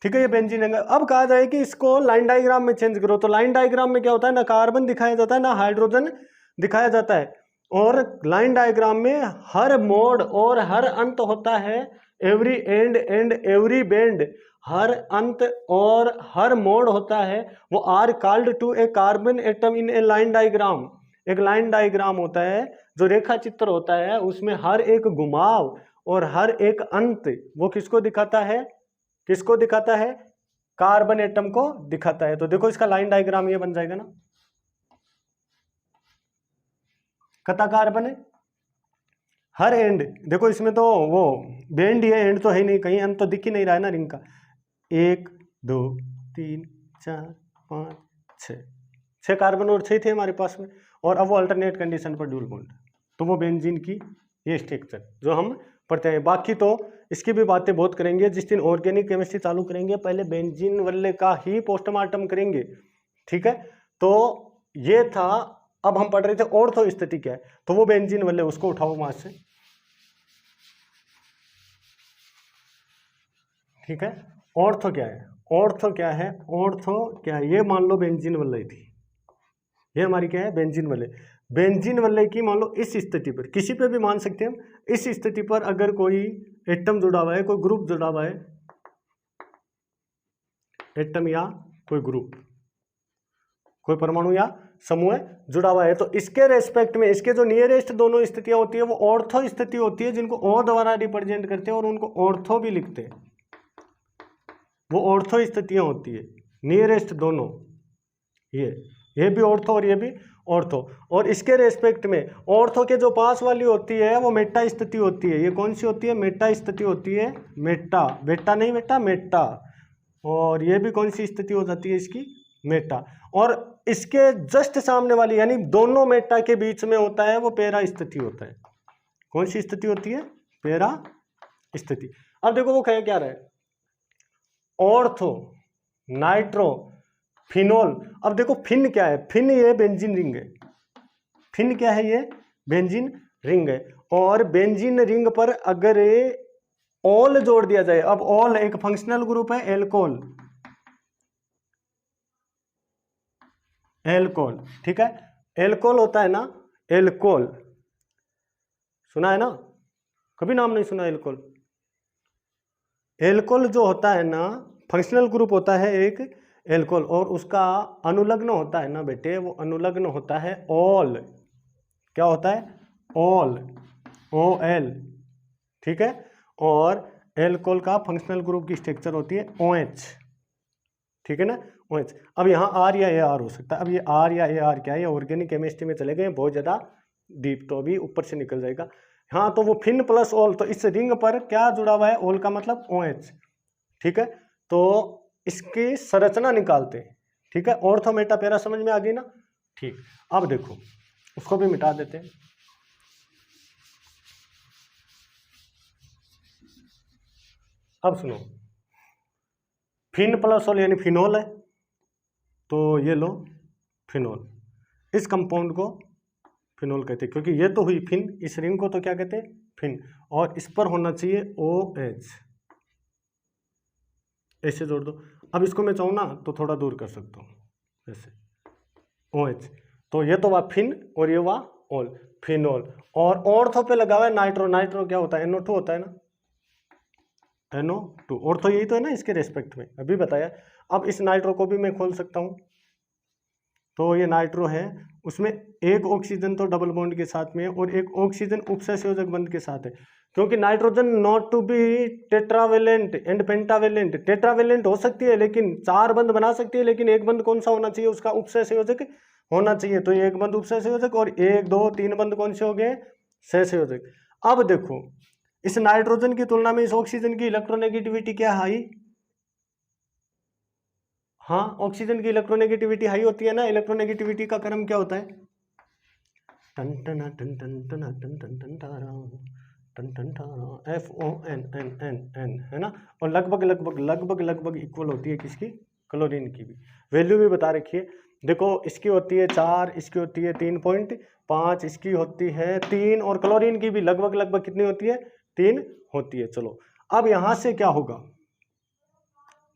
ठीक है। ये बेंजीन है। अब कहा जाए कि इसको लाइन डायग्राम में चेंज करो, तो लाइन डायग्राम में क्या होता है, ना कार्बन दिखाया जाता है ना हाइड्रोजन दिखाया जाता है। और लाइन डायग्राम में हर मोड और हर अंत होता है, every end and every bend, हर अंत और हर मोड होता है, वो are called to a carbon atom in a line diagram. एक लाइन डायग्राम होता है जो रेखा चित्र होता है, उसमें हर एक घुमाव और हर एक अंत वो किसको दिखाता है, किसको दिखाता है, कार्बन एटम को दिखाता है। तो देखो इसका लाइन डायग्राम ये बन जाएगा ना, कता कार्बन है, हर एंड, देखो इसमें तो वो बेंड ही है, एंड तो है नहीं, कहीं अंत तो दिख ही नहीं रहा है ना रिंग का। 1 2 3 4 5 6 कार्बन और 6 थे हमारे पास में। और अब वो अल्टरनेट कंडीशन पर डुअल बॉन्ड, तो वो बेंजीन की ये स्ट्रक्चर जो हम पढ़ते हैं। बाकी तो इसकी भी बातें बहुत करेंगे, जिस दिन ऑर्गेनिक केमिस्ट्री चालू करेंगे पहले बेंजीन वल्ले का ही पोस्टमार्टम करेंगे, ठीक है। तो ये था, अब हम पढ़ रहे थे ऑर्थो स्थिति क्या है, तो वो बेंजीन वल्ले उसको उठाओ वहां से, ठीक है। ऑर्थो क्या है, ऑर्थो क्या है, ऑर्थो क्या है, ये मान लो बेंजीन वल्ले थी, ये हमारी क्या है, बेंजीन वल्ले। बेंजीन वल्ले की मान लो इस स्थिति पर, किसी पे भी मान सकते हैं हम, इस स्थिति पर अगर कोई एटम जुड़ा हुआ है, कोई ग्रुप जुड़ा हुआ है, एटम या कोई ग्रुप, कोई परमाणु या समूह जुड़ा हुआ है, तो इसके रेस्पेक्ट में इसके जो नियरेस्ट दोनों स्थितियां होती है वो ऑर्थो स्थिति होती है, जिनको ओ द्वारा रिप्रेजेंट करते हैं और उनको ऑर्थो भी लिखते हैं। वो ऑर्थो स्थितियां होती है, नियरेस्ट दोनों, ये भी ऑर्थो और ये भी ऑर्थो। और इसके रेस्पेक्ट में ऑर्थो के जो पास वाली होती है वो मेटा स्थिति होती है। ये कौन सी होती है, मेटा स्थिति होती है, मेटा, बेटा नहीं बेटा, मेटा। और ये भी कौन सी स्थिति हो जाती है इसकी, मेटा। और इसके जस्ट सामने वाली यानी दोनों मेटा के बीच में होता है वो पैरा स्थिति होता है। कौन सी स्थिति होती है, पैरा स्थिति। अब देखो वो कह क्या रहा है, ऑर्थो नाइट्रो फिनोल। अब देखो फिन क्या है, फिन ये बेंजीन रिंग है, फिन क्या है, ये बेंजीन रिंग है। और बेंजीन रिंग पर अगर ऑल जोड़ दिया जाए, अब ऑल एक फंक्शनल ग्रुप है, एल्कोहल, एल्कोहल, ठीक है, एल्कोहल होता है ना, एल्कोहल सुना है ना, कभी नाम नहीं सुना एल्कोहल। एल्कोहल जो होता है ना, फंक्शनल ग्रुप होता है एक एल्कोहल, और उसका अनुलग्न होता है ना बेटे, वो अनुलग्न होता है ऑल। क्या होता है, ऑल, OL, ठीक है। और एल्कोहल का फंक्शनल ग्रुप की स्ट्रक्चर होती है OH, ठीक है ना, OH। अब यहाँ R या AR हो सकता है। अब ये R या AR क्या है, ये ऑर्गेनिक केमिस्ट्री में चले गए बहुत ज़्यादा डीप, तो अभी ऊपर से निकल जाएगा। हाँ, तो वो फिन प्लस ऑल, तो इस रिंग पर क्या जुड़ा हुआ है, ऑल का मतलब OH, ठीक है। तो इसकी संरचना निकालते हैं, ठीक है। ऑर्थो मेटा पैरा समझ में आ गई ना, ठीक। अब देखो उसको भी मिटा देते हैं। अब सुनो, फिन प्लस ऑल यानी फिनोल है, तो ये लो फिनोल, इस कंपाउंड को फिनोल कहते हैं, क्योंकि ये तो हुई फिन, इस रिंग को तो क्या कहते हैं, फिन। और इस पर होना चाहिए OH, ऐसे जोड़ दो। अब इसको मैं चाहूँ ना तो थोड़ा दूर कर सकता हूँ, ऐसे OH, तो ये तो हुआ फिन और ये हुआ ऑल, फिनोल। और ऑर्थो पे लगा हुआ है नाइट्रो, नाइट्रो क्या होता है, NO2 होता है ना, NO2, ऑर्थो यही तो है ना इसके रेस्पेक्ट में, अभी बताया। अब इस नाइट्रो को भी मैं खोल सकता हूँ, तो ये नाइट्रो है, उसमें एक ऑक्सीजन तो डबल बॉन्ड के साथ में है और एक ऑक्सीजन उपसंयोजक बंध के साथ है, क्योंकि nitrogen not to be tetravalent and pentavalent. Tetravalent हो सकती है लेकिन 4 बंध बना सकती है, लेकिन एक बंध कौन सा होना चाहिए, उसका उपसंयोजक होना चाहिए। तो ये एक बंध उपसंयोजक और 1 2 3 बंध कौन से हो गए, सहसंयोजक। अब देखो इस नाइट्रोजन की तुलना में इस ऑक्सीजन की इलेक्ट्रोनेगेटिविटी क्या हाई, हाँ ऑक्सीजन की इलेक्ट्रोनेगेटिविटी हाई होती है ना। इलेक्ट्रोनेगेटिविटी का क्रम क्या होता है, टन टन टन टन टन टन टन टन टारा टन टन टारा, FON है ना। और लगभग लगभग लगभग लगभग इक्वल होती है किसकी, क्लोरीन की भी। वैल्यू भी बता रखी है, देखो इसकी होती है 4, इसकी होती है 3.5, इसकी होती है 3, और क्लोरीन की भी लगभग लगभग कितनी होती है, 3 होती है। चलो अब यहाँ से क्या होगा,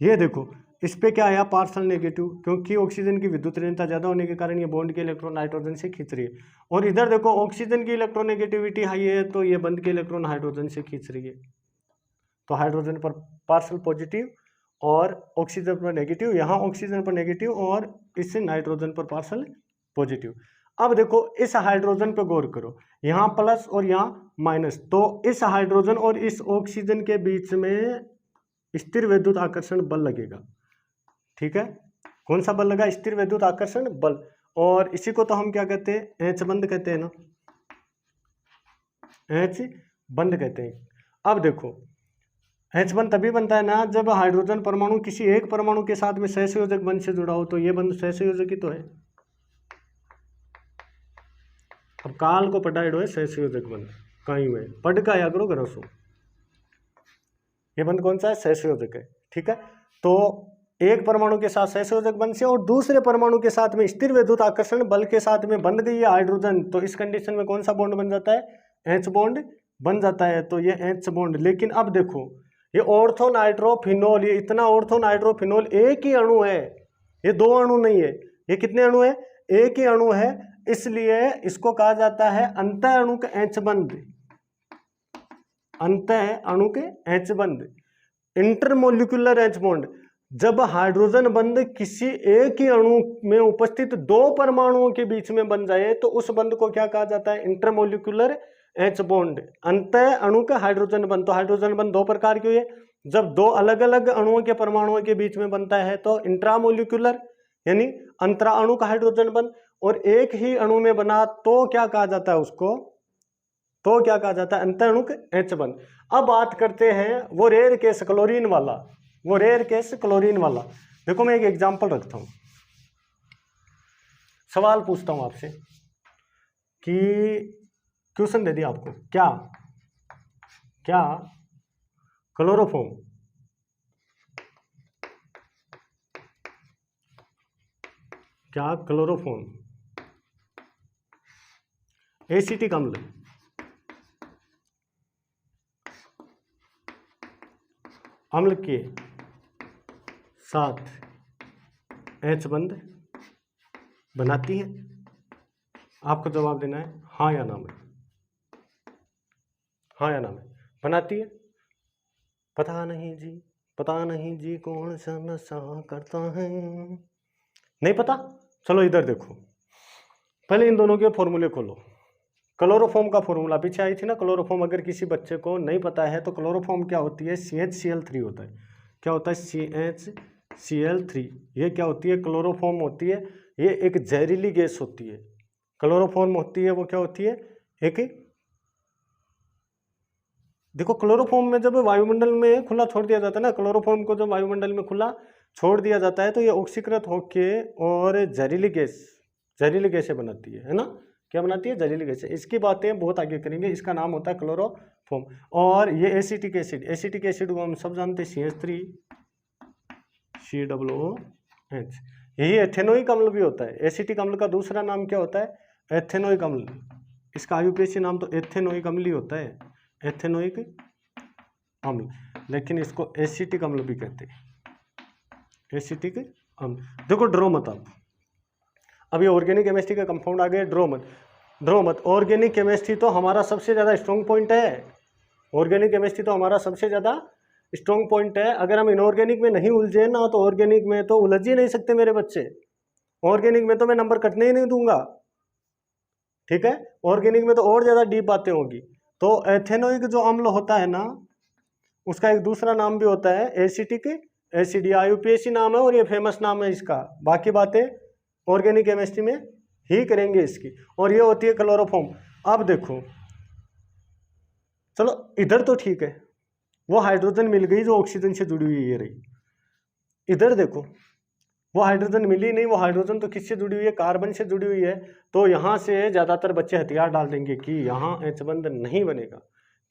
ये देखो इस पे क्या आया, पार्शल नेगेटिव, क्योंकि ऑक्सीजन की विद्युत ऋणता ज्यादा होने के कारण ये बॉन्ड के इलेक्ट्रॉन नाइट्रोजन से खींच रही है। और इधर देखो ऑक्सीजन की इलेक्ट्रोनेगेटिविटी हाई है, तो ये बंध के इलेक्ट्रॉन हाइड्रोजन से खींच रही है। तो हाइड्रोजन पर पार्शल पॉजिटिव और ऑक्सीजन पर नेगेटिव, यहाँ ऑक्सीजन पर नेगेटिव और इस नाइट्रोजन पर पार्शल पॉजिटिव। अब देखो इस हाइड्रोजन पे गौर करो, यहाँ प्लस और यहाँ माइनस, तो इस हाइड्रोजन और इस ऑक्सीजन के बीच में स्थिर विद्युत आकर्षण बल लगेगा, ठीक है। कौन सा बल लगा, स्थिर विद्युत आकर्षण बल। और इसी को तो हम क्या कहते हैं, H बंद कहते हैं ना, H बंद कहते हैं। अब देखो H बंद तभी बनता है ना जब हाइड्रोजन परमाणु किसी एक परमाणु के साथ में सहसंयोजक बंध से जुड़ा हो, तो ये बंध सहसंयोजक ही तो है। अब काल को पढ़ाइडो है सहसंयोजक बंध, कहीं में पढ़ का या करो गरसो, ये बंध कौन सा है, सहसंयोजक है, ठीक है। तो एक परमाणु के साथ सहसंयोजक बंध से और दूसरे परमाणु के साथ में स्थिर विद्युत आकर्षण बल के साथ में बंध गई है हाइड्रोजन, तो इस कंडीशन में कौन सा बॉन्ड बन जाता है, H बॉन्ड बन जाता है। तो ये H बॉन्ड, लेकिन अब देखो ये ऑर्थो नाइट्रोफिनोल, ये इतना ऑर्थो नाइट्रोफिनोल एक ही अणु है, ये 2 अणु नहीं है। ये कितने अणु है, एक ही अणु है, इसलिए इसको कहा जाता है अंत अणु के H बंध, अंत अणु के H बंध, इंटरमोलिकुलर H बॉन्ड। जब हाइड्रोजन बंध किसी एक ही अणु में उपस्थित 2 परमाणुओं के बीच में बन जाए तो उस बंध को क्या कहा जाता है, इंटरमोलिकुलर H बॉन्ड, अंत अणु का हाइड्रोजन बंध। तो हाइड्रोजन बंध 2 प्रकार के हुए, जब 2 अलग अलग अणुओं के परमाणुओं के बीच में बनता है तो इंट्रामोलिकुलर यानी अंतरा अणु का हाइड्रोजन बंध, और एक ही अणु में बना तो क्या कहा जाता है उसको, तो क्या कहा जाता है, अंत अणु H बंध। अब बात करते हैं वो रेयर केस क्लोरीन वाला, वो रेयर केस क्लोरीन वाला। देखो मैं एक एग्जांपल रखता हूँ, सवाल पूछता हूँ आपसे कि क्वेश्चन दे दिया आपको, क्या क्या क्लोरोफॉर्म एसिटिक अम्ल के साथ H बंध बनाती है? आपको जवाब देना है हाँ या ना में, हाँ या ना में। बनाती है? पता नहीं जी कौन सा नशा करता है, नहीं पता? चलो इधर देखो, पहले इन दोनों के फॉर्मूले खोलो। क्लोरोफॉर्म का फॉर्मूला पीछे आई थी ना, क्लोरोफॉर्म अगर किसी बच्चे को नहीं पता है तो क्लोरोफॉर्म क्या होती है, CHCl3 होता है। क्या होता है? CHCl3। ये क्या होती है? क्लोरोफॉर्म होती है, ये एक जहरीली गैस होती है। क्लोरोफॉर्म होती है वो क्या होती है, एक, देखो क्लोरोफॉर्म में जब वायुमंडल में खुला छोड़ दिया जाता है ना, क्लोरोफॉर्म को जब वायुमंडल में खुला छोड़ दिया जाता है तो ये ऑक्सीकृत होके और जहरीली गैसें बनाती है ना? क्या बनाती है? जहरीली गैसें। इसकी बातें बहुत आगे करेंगे। इसका नाम होता है क्लोरोफॉर्म। और ये एसिटिक एसिड को हम सब जानते हैं CH3 COOH। यही एथेनोइक अम्ल भी होता है। एसिटिक अम्ल का दूसरा नाम क्या होता है? एथेनोइक अम्ल। इसका IUPAC नाम तो एथेनोइक अम्ल ही होता है, एथेनोइक अम्ल, लेकिन इसको एसिटिक अम्ल भी कहते हैं, एसिटिक अम्ल। देखो ड्रो मत आप, अभी ऑर्गेनिक केमिस्ट्री का कंपाउंड आ गया, ड्रो मत। ऑर्गेनिक केमिस्ट्री तो हमारा सबसे ज़्यादा स्ट्रॉन्ग पॉइंट है, ऑर्गेनिक केमिस्ट्री तो हमारा सबसे ज़्यादा स्ट्रॉन्ग पॉइंट है। अगर हम इनऑर्गेनिक में नहीं उलझे ना तो ऑर्गेनिक में तो उलझ ही नहीं सकते मेरे बच्चे। ऑर्गेनिक में तो मैं नंबर कटने ही नहीं दूंगा, ठीक है? ऑर्गेनिक में तो और ज़्यादा डीप बातें होगी। तो एथेनोइक जो अम्ल होता है ना, उसका एक दूसरा नाम भी होता है एसिटिक एसिड। IUPAC नाम है और ये फेमस नाम है इसका। बाकी बातें ऑर्गेनिक केमिस्ट्री में ही करेंगे इसकी। और ये होती है क्लोरोफॉर्म। अब देखो, चलो इधर तो ठीक है, वो हाइड्रोजन मिल गई जो ऑक्सीजन से जुड़ी हुई है, ये रही। इधर देखो, वो हाइड्रोजन मिली नहीं, वो हाइड्रोजन तो किससे जुड़ी हुई है? कार्बन से जुड़ी हुई है। तो यहाँ से ज़्यादातर बच्चे हथियार डाल देंगे कि यहाँ H बंध नहीं बनेगा,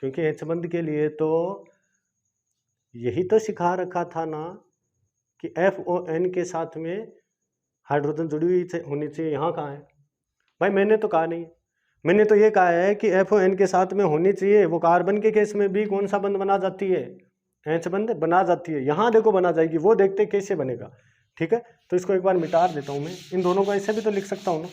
क्योंकि H बंध के लिए तो यही तो सिखा रखा था ना कि FON के साथ में हाइड्रोजन जुड़ी हुई होनी चाहिए। यहाँ कहाँ है भाई? मैंने तो कहा नहीं, मैंने तो ये कहा है कि FON के साथ में होनी चाहिए। वो कार्बन के केस में भी कौन सा बंध बना जाती है? H बंध बना जाती है। यहाँ देखो बना जाएगी, वो देखते कैसे बनेगा, ठीक है? तो इसको एक बार मिटा देता हूँ मैं, इन दोनों को ऐसे भी तो लिख सकता हूँ ना।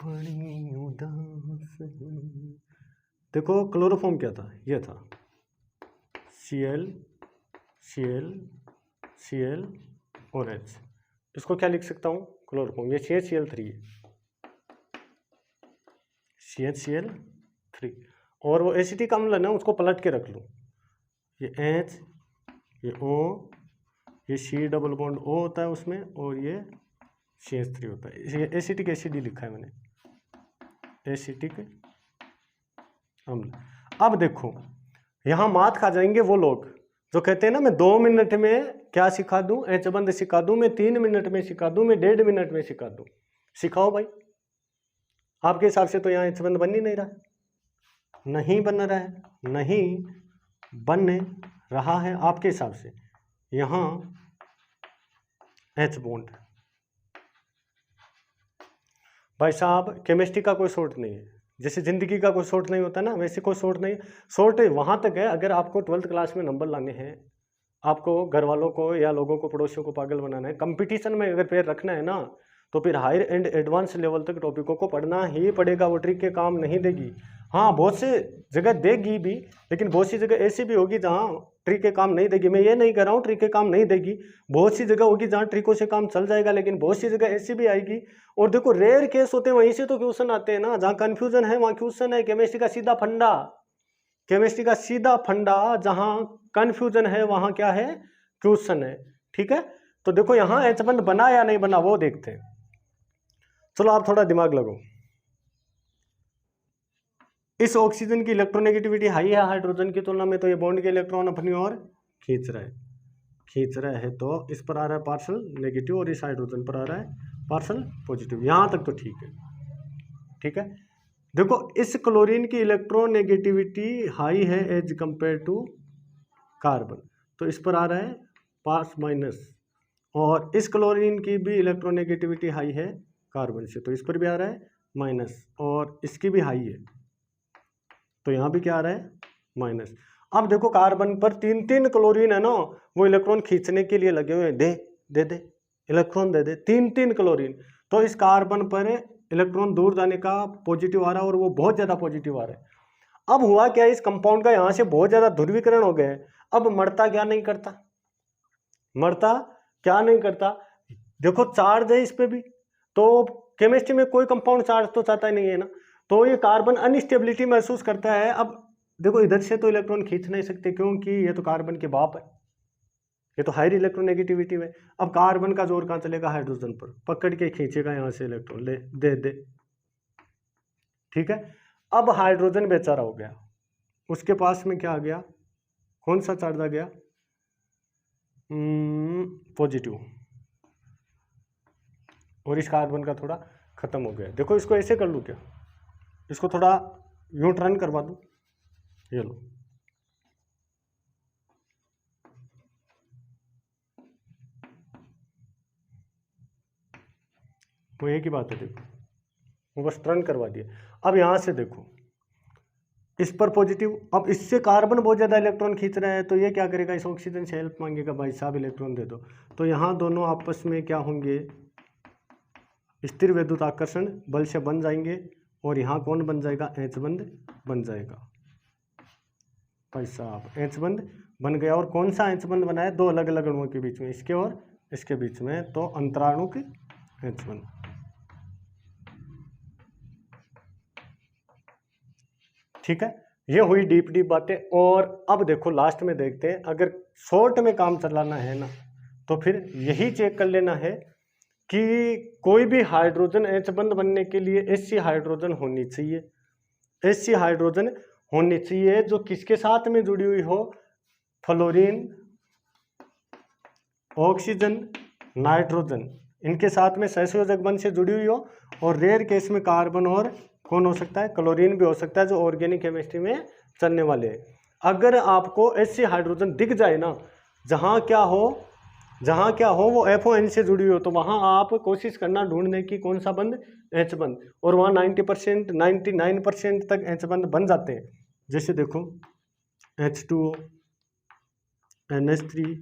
बड़ी उदास। देखो क्लोरोफॉर्म क्या था? ये था Cl और H। इसको क्या लिख सकता हूँ? क्लोरोफॉर्म। ये CHCl3 है, CHCl3। और वो एसिटिक अम्ल है ना, उसको पलट के रख लो। ये H, ये O, ये C डबल बॉन्ड O होता है उसमें, और ये CH3 होता है। ये एसिटिक एसिड ही लिखा है मैंने, एसिटिक अम्ल। अब देखो यहाँ मात खा जाएंगे वो लोग जो कहते हैं ना मैं 2 मिनट में क्या सिखा दूं, H बंध सिखा दूं, मैं 3 मिनट में सिखा दूं, मैं 1.5 मिनट में सिखा दूं। सिखाओ भाई। आपके हिसाब से तो यहाँ H बंध बन ही नहीं रहा, नहीं बन रहा है, नहीं बन रहा है आपके हिसाब से। यहाँ H बॉन्ड, भाई साहब केमिस्ट्री का कोई शॉर्ट नहीं है, जैसे जिंदगी का कोई शॉर्ट नहीं होता ना, वैसे कोई शॉर्ट नहीं। शॉर्ट वहाँ तक है, अगर आपको 12th क्लास में नंबर लाने हैं, आपको घर वालों को या लोगों को पड़ोसियों को पागल बनाना है, कंपटीशन में अगर पैर रखना है ना, तो फिर हायर एंड एडवांस लेवल तक टॉपिकों को पढ़ना ही पड़ेगा। वो ट्रिक के काम नहीं देगी। हाँ बहुत से जगह देगी भी, लेकिन बहुत सी जगह ऐसी भी होगी जहाँ ट्रिक के काम नहीं देगी। मैं ये नहीं कह रहा हूँ ट्रिक के काम नहीं देगी, बहुत सी जगह होगी जहाँ ट्रिकों से काम चल जाएगा, लेकिन बहुत सी जगह ऐसी भी आएगी। और देखो रेयर केस होते हैं, वहीं से तो क्वेश्चन आते हैं ना, जहाँ कन्फ्यूजन है वहाँ क्वेश्चन है। केमिस्ट्री का सीधा फंडा, केमिस्ट्री का सीधा फंडा, जहाँ कन्फ्यूजन है वहाँ क्या है? क्वेश्चन है, ठीक है? तो देखो यहाँ H बंद बना या नहीं बना वो देखते हैं। चलो आप थोड़ा दिमाग लगाओ। इस ऑक्सीजन की इलेक्ट्रोनेगेटिविटी हाई है हाइड्रोजन की तुलना में, तो ये बॉन्ड के इलेक्ट्रॉन अपनी ओर खींच रहा है, तो इस पर आ रहा है पार्शल नेगेटिव और इस हाइड्रोजन पर आ रहा है पार्शल पॉजिटिव। यहाँ तक तो ठीक है। देखो इस क्लोरीन की इलेक्ट्रोनेगेटिविटी हाई है एज कंपेयर टू कार्बन, तो इस पर आ रहा है पास माइनस, और इस क्लोरीन की भी इलेक्ट्रोनेगेटिविटी हाई है कार्बन से, तो इस पर भी आ रहा है माइनस, और इसकी भी हाई है, तो यहाँ भी क्या आ रहा है माइनस। अब देखो कार्बन पर 3 क्लोरीन है ना, वो इलेक्ट्रॉन खींचने के लिए लगे हुए हैं, दे इलेक्ट्रॉन दे 3 क्लोरीन, तो इस कार्बन पर इलेक्ट्रॉन दूर जाने का पॉजिटिव आ रहा है, और वो बहुत ज़्यादा पॉजिटिव आ रहा है। अब हुआ क्या, इस कंपाउंड का यहाँ से बहुत ज़्यादा ध्रुवीकरण हो गया है। अब मरता क्या नहीं करता, देखो चार्ज है इस पे भी, तो केमिस्ट्री में कोई कंपाउंड चार्ज तो चाहता ही नहीं है ना, तो ये कार्बन अनस्टेबिलिटी महसूस करता है। अब देखो इधर से तो इलेक्ट्रॉन खींच नहीं सकते, क्योंकि ये तो कार्बन के बाप है, ये तो हाई इलेक्ट्रोनेगेटिविटी में। अब कार्बन का जोर कहाँ चलेगा, हाइड्रोजन पर, पकड़ के खींचेगा यहाँ से इलेक्ट्रॉन, ले दे ठीक है। अब हाइड्रोजन बेचारा हो गया, उसके पास में क्या आ गया, कौन सा चार्ज आ गया, पॉजिटिव, और इस कार्बन का थोड़ा खत्म हो गया। देखो इसको ऐसे कर लूँ क्या, इसको थोड़ा यूं टर्न करवा दूं, ये लो, वो एक ही बात है, देखो वो बस टर्न करवा दिया। अब यहाँ से देखो इस पर पॉजिटिव, अब इससे कार्बन बहुत ज़्यादा इलेक्ट्रॉन खींच रहा है, तो ये क्या करेगा, इस ऑक्सीजन से हेल्प मांगेगा, भाई साहब इलेक्ट्रॉन दे दो, तो यहाँ दोनों आपस में क्या होंगे, स्थिर विद्युत आकर्षण बल से बन जाएंगे, और यहाँ कौन बन जाएगा, एच बंद बन जाएगा, भाई साहब एच बंद बन गया। और कौन सा एच बंद बना है, 2 अलग अलग अणुओं के बीच में, इसके और इसके बीच में, तो अंतराणु के एच बंद। ठीक है, ये हुई डीप बातें। और अब देखो लास्ट में देखते हैं, अगर शॉर्ट में काम चलाना है ना, तो फिर यही चेक कर लेना है कि कोई भी हाइड्रोजन एच बंद बनने के लिए एससी हाइड्रोजन होनी चाहिए, एससी हाइड्रोजन होनी चाहिए जो किसके साथ में जुड़ी हुई हो, फ्लोरीन, ऑक्सीजन, नाइट्रोजन, इनके साथ में सहसंयोजक बंध से जुड़ी हुई हो, और रेयर केस में कार्बन और कौन हो सकता है, क्लोरीन भी हो सकता है, जो ऑर्गेनिक केमिस्ट्री में चलने वाले हैं। अगर आपको ऐसे हाइड्रोजन दिख जाए ना, जहाँ क्या हो वो FON से जुड़ी हो, तो वहाँ आप कोशिश करना ढूंढने की कौन सा बंद, एच बंद, और वहाँ 90% 99% तक एच बंद बन जाते हैं। जैसे देखो H2O, NH3,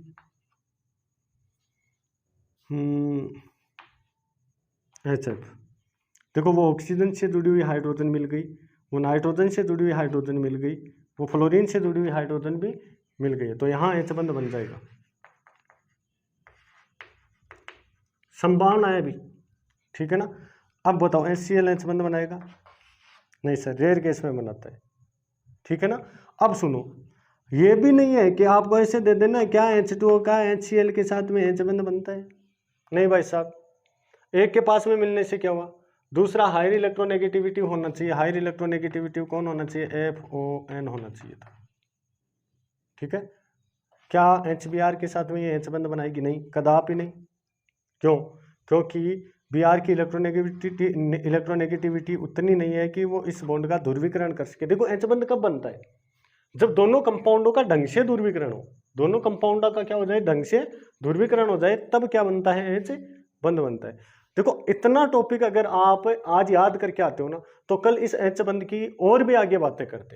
HF, देखो वो ऑक्सीजन से जुड़ी हुई हाइड्रोजन मिल गई, वो नाइट्रोजन से जुड़ी हुई हाइड्रोजन मिल गई, वो फ्लोरीन से जुड़ी हुई हाइड्रोजन भी मिल गई, तो यहाँ एच बंद बन जाएगा। संभावना है भी, ठीक है ना। अब बताओ HCl एच बंद बनाएगा, नहीं सर, रेयर केस में बनाता है, ठीक है ना। अब सुनो, ये भी नहीं है कि आपको ऐसे दे देना क्या H2O का HCl के साथ में एच बंद बनता है, नहीं भाई साहब, एक के पास में मिलने से क्या हुआ, दूसरा हायर इलेक्ट्रोनेगेटिविटी होना चाहिए, हायर इलेक्ट्रोनेगेटिविटी कौन होना चाहिए, FON होना चाहिए था, ठीक है। क्या HBr के साथ में ये एच बंद बनाएगी, नहीं, कदापि नहीं। क्यों, क्योंकि Br की इलेक्ट्रोनेगेटिविटी उतनी नहीं है कि वो इस बॉन्ड का ध्रुवीकरण कर सके। देखो एच बंद कब बनता है, जब दोनों कंपाउंडों का ढंग से ध्रुवीकरण हो, दोनों कंपाउंडों का क्या हो जाए, ढंग से ध्रुवीकरण हो जाए, तब क्या बनता है, एच बंद बनता है। देखो इतना टॉपिक अगर आप आज याद करके आते हो ना, तो कल इस एच बंद की और भी आगे बातें करते